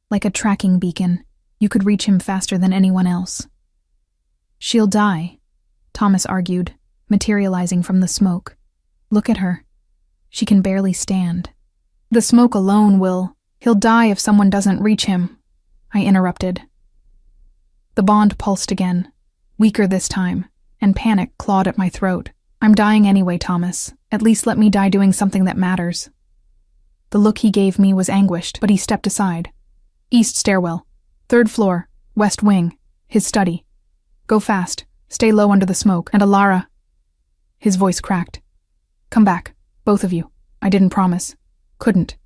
Like a tracking beacon, you could reach him faster than anyone else. She'll die, Thomas argued, materializing from the smoke. Look at her. She can barely stand. The smoke alone will... He'll die if someone doesn't reach him, I interrupted. The bond pulsed again, weaker this time, and panic clawed at my throat. I'm dying anyway, Thomas. At least let me die doing something that matters. The look he gave me was anguished, but he stepped aside. East stairwell. 3rd floor. West wing. His study. Go fast. Stay low under the smoke. And Ilara. His voice cracked. Come back. Both of you. I didn't promise. Couldn't.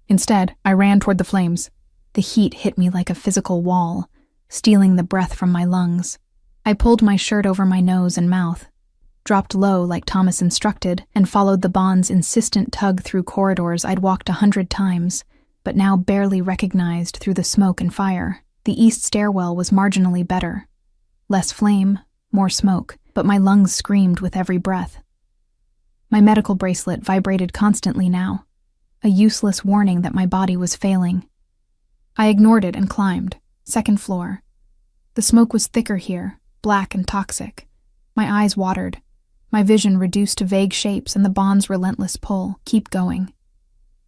Instead, I ran toward the flames. The heat hit me like a physical wall, stealing the breath from my lungs. I pulled my shirt over my nose and mouth, dropped low like Thomas instructed, and followed the bond's insistent tug through corridors I'd walked 100 times, but now barely recognized through the smoke and fire. The east stairwell was marginally better. Less flame, more smoke, but my lungs screamed with every breath. My medical bracelet vibrated constantly now, a useless warning that my body was failing. I ignored it and climbed. 2nd floor. The smoke was thicker here, black and toxic. My eyes watered, my vision reduced to vague shapes and the bond's relentless pull. Keep going.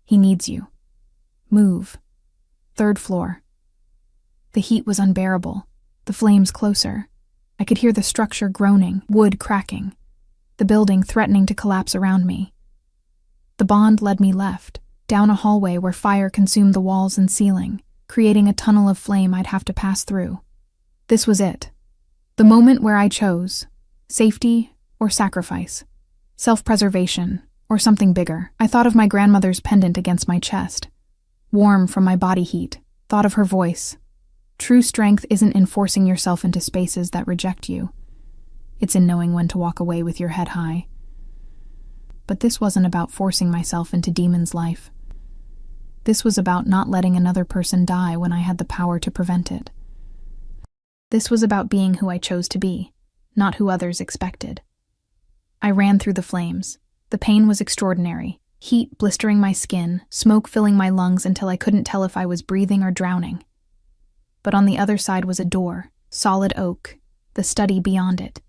He needs you. Move. 3rd floor. The heat was unbearable, the flames closer. I could hear the structure groaning, wood cracking, the building threatening to collapse around me. The bond led me left, down a hallway where fire consumed the walls and ceiling, creating a tunnel of flame I'd have to pass through. This was it. The moment where I chose safety or sacrifice, self-preservation or something bigger. I thought of my grandmother's pendant against my chest, warm from my body heat, thought of her voice. True strength isn't in forcing yourself into spaces that reject you. It's in knowing when to walk away with your head high. But this wasn't about forcing myself into Demon's life. This was about not letting another person die when I had the power to prevent it. This was about being who I chose to be, not who others expected. I ran through the flames. The pain was extraordinary, heat blistering my skin, smoke filling my lungs until I couldn't tell if I was breathing or drowning. But on the other side was a door, solid oak, the study beyond it.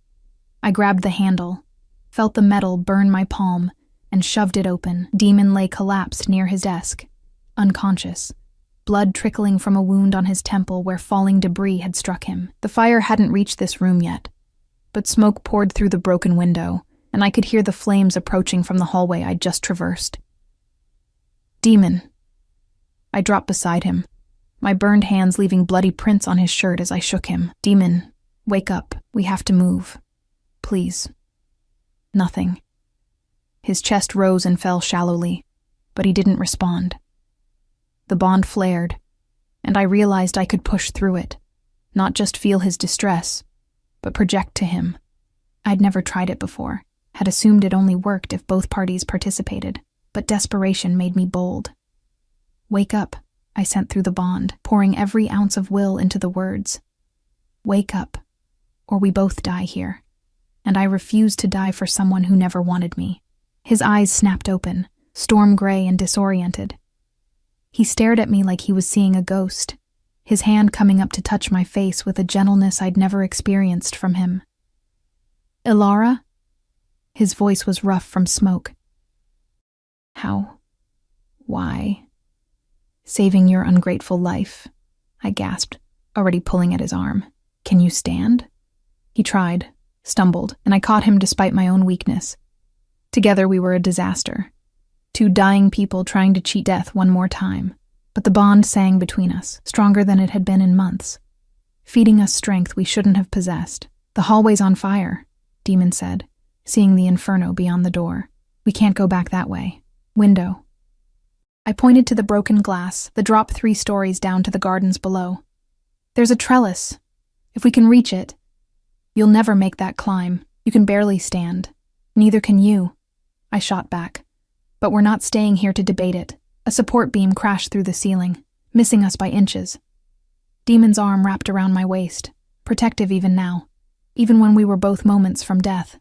I grabbed the handle, felt the metal burn my palm, and shoved it open. Demon lay collapsed near his desk, unconscious, blood trickling from a wound on his temple where falling debris had struck him. The fire hadn't reached this room yet, but smoke poured through the broken window, and I could hear the flames approaching from the hallway I'd just traversed. Demon. I dropped beside him, my burned hands leaving bloody prints on his shirt as I shook him. "Demon, wake up. We have to move. Please." Nothing. His chest rose and fell shallowly, but he didn't respond. The bond flared, and I realized I could push through it, not just feel his distress, but project to him. I'd never tried it before, had assumed it only worked if both parties participated, but desperation made me bold. "Wake up," I sent through the bond, pouring every ounce of will into the words. "Wake up, or we both die here. And I refuse to die for someone who never wanted me." His eyes snapped open, storm gray and disoriented. He stared at me like he was seeing a ghost, his hand coming up to touch my face with a gentleness I'd never experienced from him. "Ilara?" His voice was rough from smoke. "How? Why?" "Saving your ungrateful life," I gasped, already pulling at his arm. "Can you stand?" He tried, stumbled, and I caught him despite my own weakness. Together we were a disaster. Two dying people trying to cheat death one more time. But the bond sang between us, stronger than it had been in months, feeding us strength we shouldn't have possessed. "The hallway's on fire," Demon said, seeing the inferno beyond the door. "We can't go back that way. Window." I pointed to the broken glass, the drop 3 stories down to the gardens below. "There's a trellis. If we can reach it." "You'll never make that climb. You can barely stand. Neither can you," I shot back. "But we're not staying here to debate it." A support beam crashed through the ceiling, missing us by inches. Demon's arm wrapped around my waist, protective even now, even when we were both moments from death.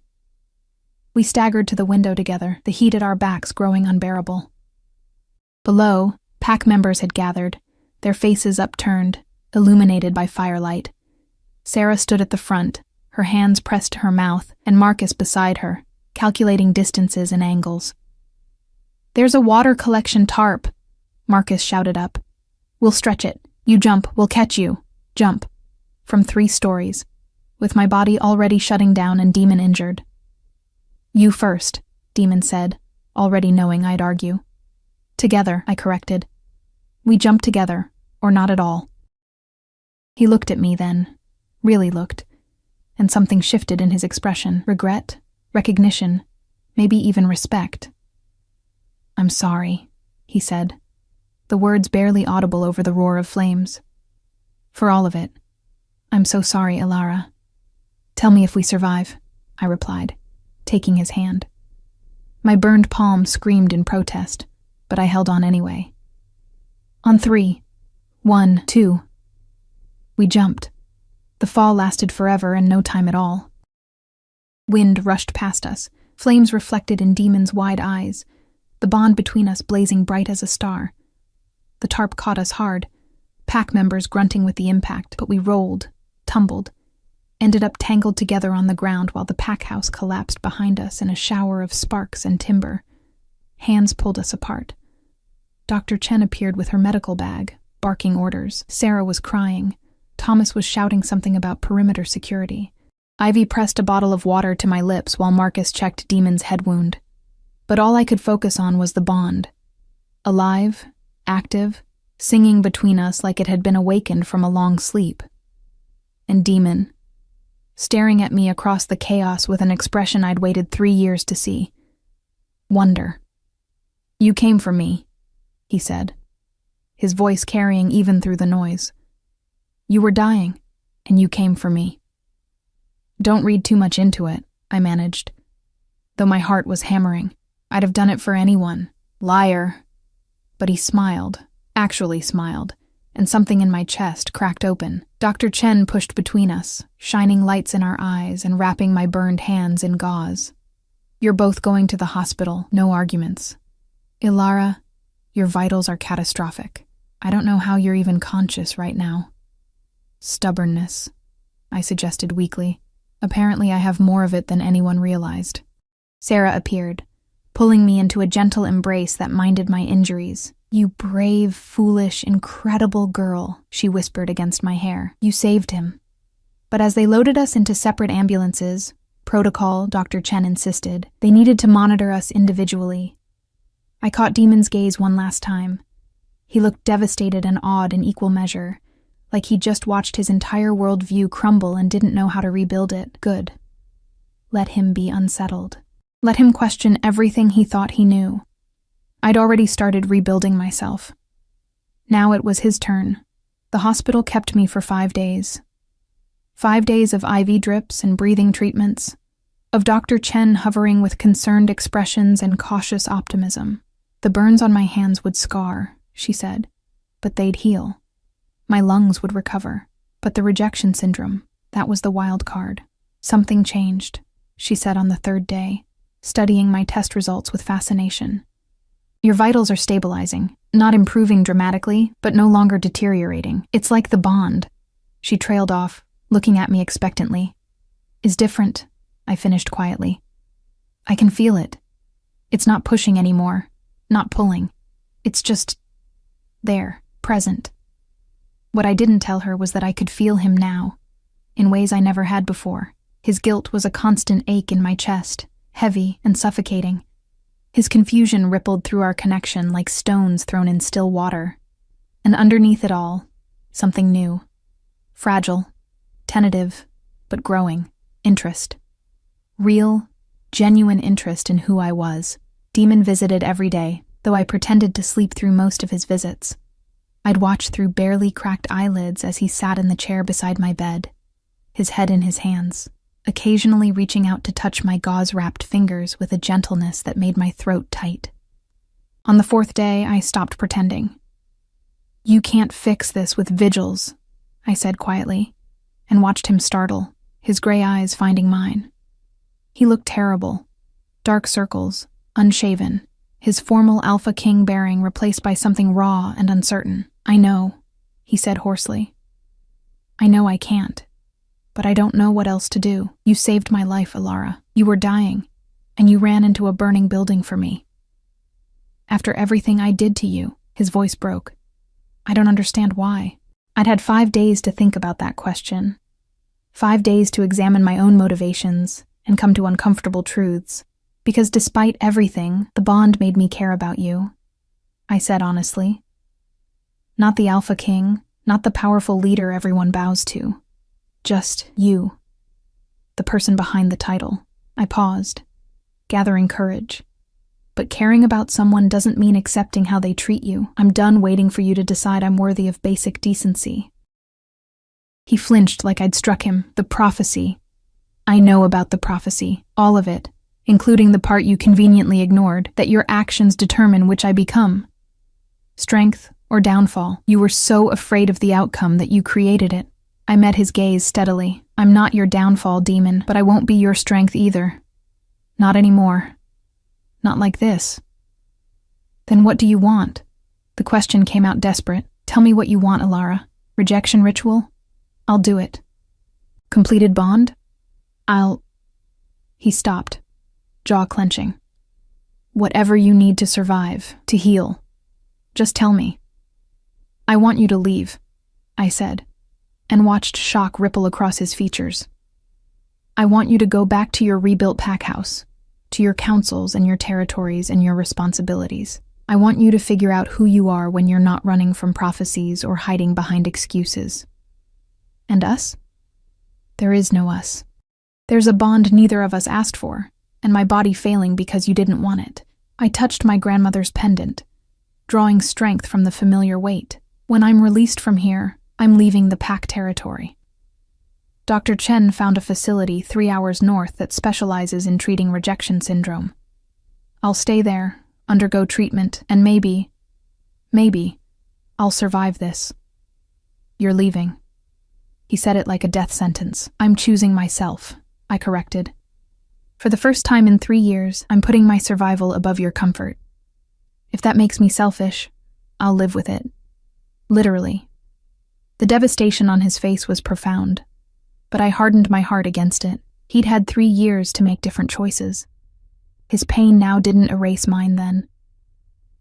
We staggered to the window together, the heat at our backs growing unbearable. Below, pack members had gathered, their faces upturned, illuminated by firelight. Sarah stood at the front, her hands pressed to her mouth, and Marcus beside her, calculating distances and angles. "There's a water collection tarp," Marcus shouted up. "We'll stretch it. You jump, we'll catch you. Jump." From 3 stories, with my body already shutting down and Demon injured. "You first," Demon said, already knowing I'd argue. "Together," I corrected. "We jump together, or not at all." He looked at me then, really looked, and something shifted in his expression. Regret, recognition, maybe even respect. "I'm sorry," he said, the words barely audible over the roar of flames. "For all of it. I'm so sorry, Ilara." "Tell me if we survive," I replied, taking his hand. My burned palm screamed in protest, but I held on anyway. "On 3. 1, 2. We jumped. The fall lasted forever and no time at all. Wind rushed past us, flames reflected in Demon's wide eyes, the bond between us blazing bright as a star. The tarp caught us hard, pack members grunting with the impact, but we rolled, tumbled, ended up tangled together on the ground while the pack house collapsed behind us in a shower of sparks and timber. Hands pulled us apart. Dr. Chen appeared with her medical bag, barking orders. Sarah was crying. Thomas was shouting something about perimeter security. Ivy pressed a bottle of water to my lips while Marcus checked Demon's head wound. But all I could focus on was the bond. Alive, active, singing between us like it had been awakened from a long sleep. And Demon, staring at me across the chaos with an expression I'd waited 3 years to see. Wonder. "You came for me," he said, his voice carrying even through the noise. "You were dying, and you came for me." "Don't read too much into it," I managed, though my heart was hammering. I'd have done it for anyone. Liar. But he smiled, actually smiled, and something in my chest cracked open. Dr. Chen pushed between us, shining lights in our eyes and wrapping my burned hands in gauze. "You're both going to the hospital, no arguments. Ilara, your vitals are catastrophic. I don't know how you're even conscious right now." "Stubbornness," I suggested weakly. "Apparently I have more of it than anyone realized." Sarah appeared, pulling me into a gentle embrace that minded my injuries. "You brave, foolish, incredible girl," she whispered against my hair. "You saved him." But as they loaded us into separate ambulances, protocol, Dr. Chen insisted, they needed to monitor us individually. I caught Demon's gaze one last time. He looked devastated and awed in equal measure, like he'd just watched his entire worldview crumble and didn't know how to rebuild it. Good. Let him be unsettled. Let him question everything he thought he knew. I'd already started rebuilding myself. Now it was his turn. The hospital kept me for 5 days. 5 days of IV drips and breathing treatments, of Dr. Chen hovering with concerned expressions and cautious optimism. The burns on my hands would scar, she said, but they'd heal. My lungs would recover. But the rejection syndrome, that was the wild card. Something changed, she said on the 3rd day, studying my test results with fascination. Your vitals are stabilizing, not improving dramatically, but no longer deteriorating. It's like the bond. She trailed off, looking at me expectantly. Is different, I finished quietly. I can feel it. It's not pushing anymore, not pulling. It's just there, present. What I didn't tell her was that I could feel him now, in ways I never had before. His guilt was a constant ache in my chest, heavy and suffocating. His confusion rippled through our connection like stones thrown in still water. And underneath it all, something new. Fragile, tentative, but growing. Interest. Real, genuine interest in who I was. Demon visited every day, though I pretended to sleep through most of his visits. I'd watch through barely cracked eyelids as he sat in the chair beside my bed, his head in his hands, occasionally reaching out to touch my gauze-wrapped fingers with a gentleness that made my throat tight. On the 4th day, I stopped pretending. You can't fix this with vigils, I said quietly, and watched him startle, his gray eyes finding mine. He looked terrible. Dark circles, unshaven, his formal alpha king bearing replaced by something raw and uncertain. I know, he said hoarsely. I know I can't. But I don't know what else to do. You saved my life, Alara. You were dying, and you ran into a burning building for me. After everything I did to you, his voice broke. I don't understand why. I'd had 5 days to think about that question. 5 days to examine my own motivations and come to uncomfortable truths. Because despite everything, the bond made me care about you, I said honestly. Not the Alpha King, not the powerful leader everyone bows to. Just you. The person behind the title. I paused, gathering courage. But caring about someone doesn't mean accepting how they treat you. I'm done waiting for you to decide I'm worthy of basic decency. He flinched like I'd struck him. The prophecy. I know about the prophecy, all of it, including the part you conveniently ignored, that your actions determine which I become. Strength or downfall. You were so afraid of the outcome that you created it. I met his gaze steadily. I'm not your downfall, demon, but I won't be your strength either. Not anymore. Not like this. Then what do you want? The question came out desperate. Tell me what you want, Alara. Rejection ritual? I'll do it. Completed bond? He stopped, jaw clenching. Whatever you need to survive, to heal. Just tell me. I want you to leave, I said, and watched shock ripple across his features. I want you to go back to your rebuilt pack house, to your councils and your territories and your responsibilities. I want you to figure out who you are when you're not running from prophecies or hiding behind excuses. And us? There is no us. There's a bond neither of us asked for, and my body failing because you didn't want it. I touched my grandmother's pendant, drawing strength from the familiar weight. When I'm released from here, I'm leaving the pack territory. Dr. Chen found a facility 3 hours north that specializes in treating rejection syndrome. I'll stay there, undergo treatment, and maybe, I'll survive this. You're leaving. He said it like a death sentence. I'm choosing myself, I corrected. For the first time in 3 years, I'm putting my survival above your comfort. If that makes me selfish, I'll live with it. Literally. The devastation on his face was profound, but I hardened my heart against it. He'd had 3 years to make different choices. His pain now didn't erase mine then.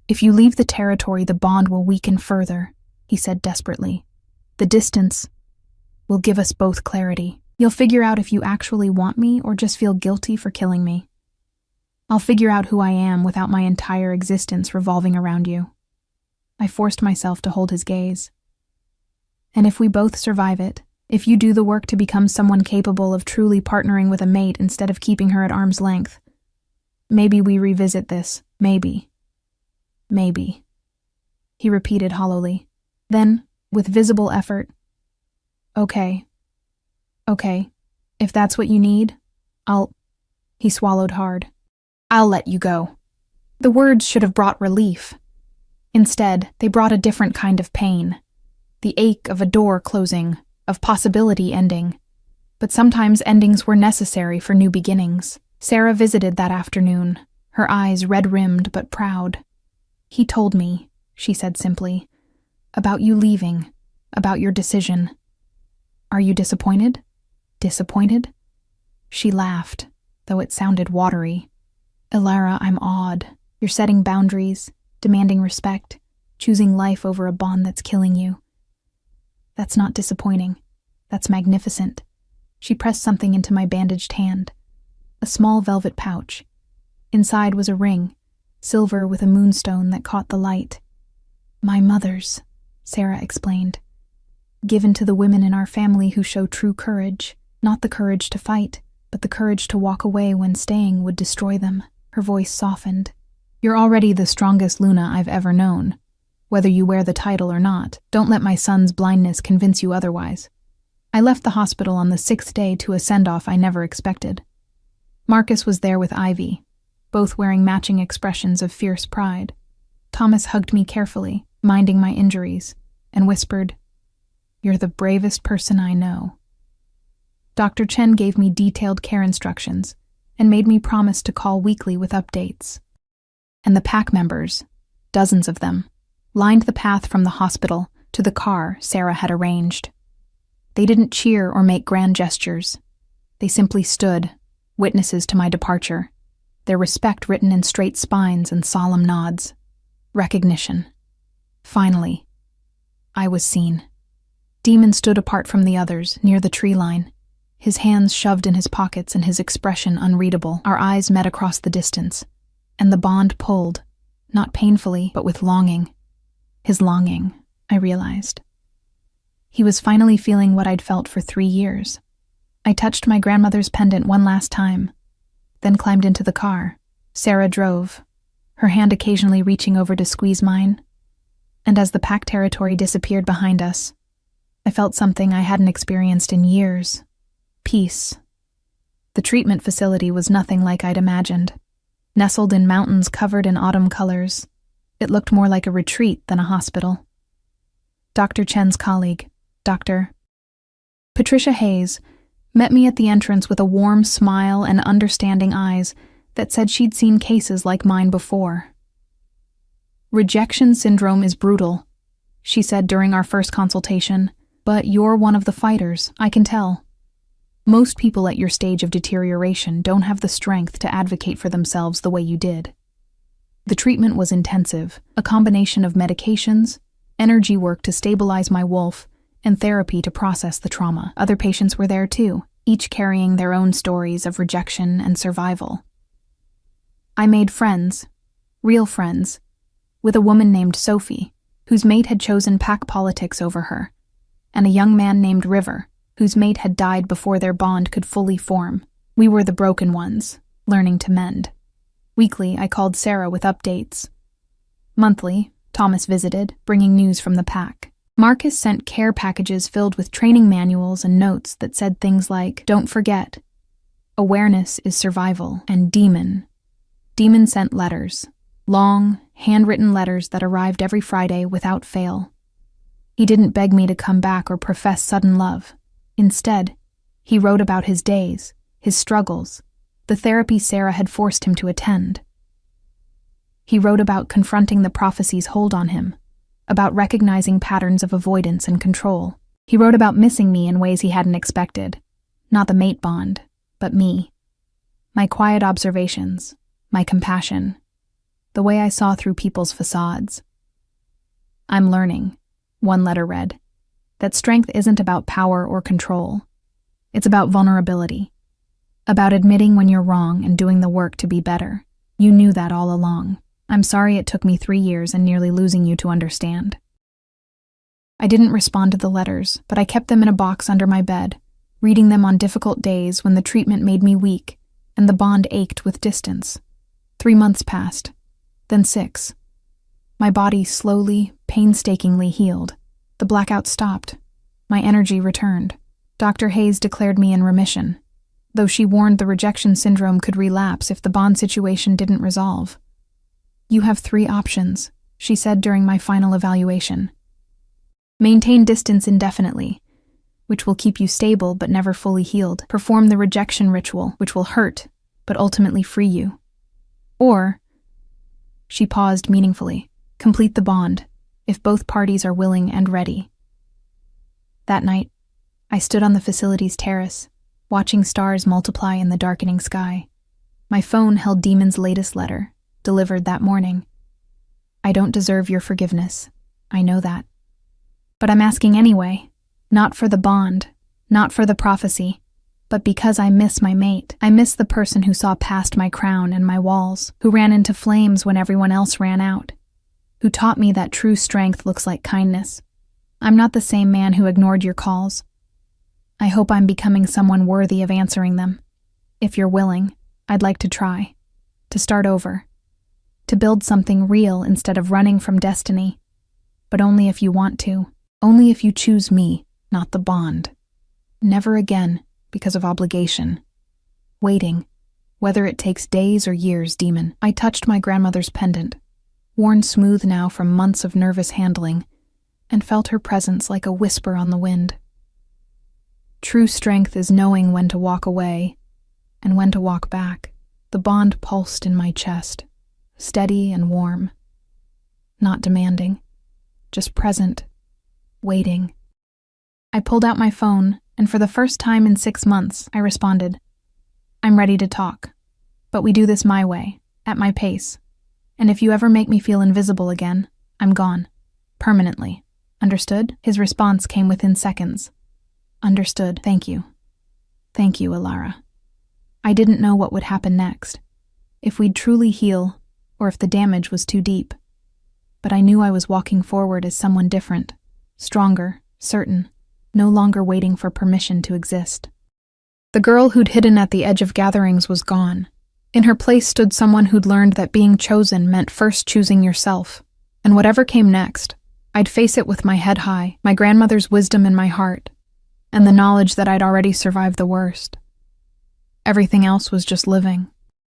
If you leave the territory, the bond will weaken further, he said desperately. The distance will give us both clarity. You'll figure out if you actually want me or just feel guilty for killing me. I'll figure out who I am without my entire existence revolving around you. I forced myself to hold his gaze. And if we both survive it, if you do the work to become someone capable of truly partnering with a mate instead of keeping her at arm's length, maybe we revisit this, maybe. Maybe. He repeated hollowly. Then, with visible effort, Okay, if that's what you need, He swallowed hard. I'll let you go. The words should have brought relief. Instead, they brought a different kind of pain. The ache of a door closing, of possibility ending. But sometimes endings were necessary for new beginnings. Sarah visited that afternoon, her eyes red-rimmed but proud. He told me, she said simply, about you leaving, about your decision. Are you disappointed? Disappointed? She laughed, though it sounded watery. Elara, I'm awed. You're setting boundaries, demanding respect, choosing life over a bond that's killing you. That's not disappointing. That's magnificent. She pressed something into my bandaged hand. A small velvet pouch. Inside was a ring, silver with a moonstone that caught the light. My mother's, Sarah explained. Given to the women in our family who show true courage, not the courage to fight, but the courage to walk away when staying would destroy them. Her voice softened. You're already the strongest Luna I've ever known. Whether you wear the title or not, don't let my son's blindness convince you otherwise. I left the hospital on the 6th day to a send-off I never expected. Marcus was there with Ivy, both wearing matching expressions of fierce pride. Thomas hugged me carefully, minding my injuries, and whispered, You're the bravest person I know. Dr. Chen gave me detailed care instructions and made me promise to call weekly with updates. And the pack members, dozens of them, lined the path from the hospital to the car Sarah had arranged. They didn't cheer or make grand gestures. They simply stood, witnesses to my departure, their respect written in straight spines and solemn nods. Recognition. Finally, I was seen. Demon stood apart from the others, near the tree line, his hands shoved in his pockets and his expression unreadable. Our eyes met across the distance, and the bond pulled, not painfully, but with longing. His longing, I realized. He was finally feeling what I'd felt for 3 years. I touched my grandmother's pendant one last time, then climbed into the car. Sarah drove, her hand occasionally reaching over to squeeze mine. And as the pack territory disappeared behind us, I felt something I hadn't experienced in years. Peace. The treatment facility was nothing like I'd imagined. Nestled in mountains covered in autumn colors, it looked more like a retreat than a hospital. Dr. Chen's colleague, Dr. Patricia Hayes, met me at the entrance with a warm smile and understanding eyes that said she'd seen cases like mine before. Rejection syndrome is brutal, she said during our first consultation, but you're one of the fighters, I can tell. Most people at your stage of deterioration don't have the strength to advocate for themselves the way you did. The treatment was intensive, a combination of medications, energy work to stabilize my wolf, and therapy to process the trauma. Other patients were there too, each carrying their own stories of rejection and survival. I made friends, real friends, with a woman named Sophie, whose mate had chosen pack politics over her, and a young man named River, whose mate had died before their bond could fully form. We were the broken ones, learning to mend. Weekly, I called Sarah with updates. Monthly, Thomas visited, bringing news from the pack. Marcus sent care packages filled with training manuals and notes that said things like, don't forget, awareness is survival, and Demon. Demon sent letters, long, handwritten letters that arrived every Friday without fail. He didn't beg me to come back or profess sudden love. Instead, he wrote about his days, his struggles, the therapy Sarah had forced him to attend. He wrote about confronting the prophecy's hold on him, about recognizing patterns of avoidance and control. He wrote about missing me in ways he hadn't expected, not the mate bond, but me. My quiet observations, my compassion, the way I saw through people's facades. I'm learning, one letter read, that strength isn't about power or control. It's about vulnerability, about admitting when you're wrong and doing the work to be better. You knew that all along. I'm sorry it took me 3 years and nearly losing you to understand. I didn't respond to the letters, but I kept them in a box under my bed, reading them on difficult days when the treatment made me weak and the bond ached with distance. 3 months passed, then 6. My body slowly, painstakingly healed. The blackout stopped. My energy returned. Dr. Hayes declared me in remission, though she warned the rejection syndrome could relapse if the bond situation didn't resolve. You have 3 options, she said during my final evaluation. Maintain distance indefinitely, which will keep you stable but never fully healed. Perform the rejection ritual, which will hurt, but ultimately free you. Or, she paused meaningfully, complete the bond, if both parties are willing and ready. That night, I stood on the facility's terrace, watching stars multiply in the darkening sky. My phone held Demon's latest letter, delivered that morning. I don't deserve your forgiveness. I know that. But I'm asking anyway, not for the bond, not for the prophecy, but because I miss my mate. I miss the person who saw past my crown and my walls, who ran into flames when everyone else ran out, who taught me that true strength looks like kindness. I'm not the same man who ignored your calls. I hope I'm becoming someone worthy of answering them. If you're willing, I'd like to try, to start over, to build something real instead of running from destiny, but only if you want to. Only if you choose me, not the bond. Never again, because of obligation. Waiting, whether it takes days or years, Demon. I touched my grandmother's pendant, worn smooth now from months of nervous handling, and felt her presence like a whisper on the wind. True strength is knowing when to walk away and when to walk back. The bond pulsed in my chest, steady and warm. Not demanding, just present. Waiting. I pulled out my phone, and for the first time in 6 months, I responded. I'm ready to talk, but we do this my way, at my pace. And if you ever make me feel invisible again, I'm gone. Permanently. Understood? His response came within seconds. Understood. Thank you. Thank you, Alara. I didn't know what would happen next, if we'd truly heal, or if the damage was too deep. But I knew I was walking forward as someone different. Stronger, certain, no longer waiting for permission to exist. The girl who'd hidden at the edge of gatherings was gone. In her place stood someone who'd learned that being chosen meant first choosing yourself. And whatever came next, I'd face it with my head high, my grandmother's wisdom in my heart, and the knowledge that I'd already survived the worst. Everything else was just living.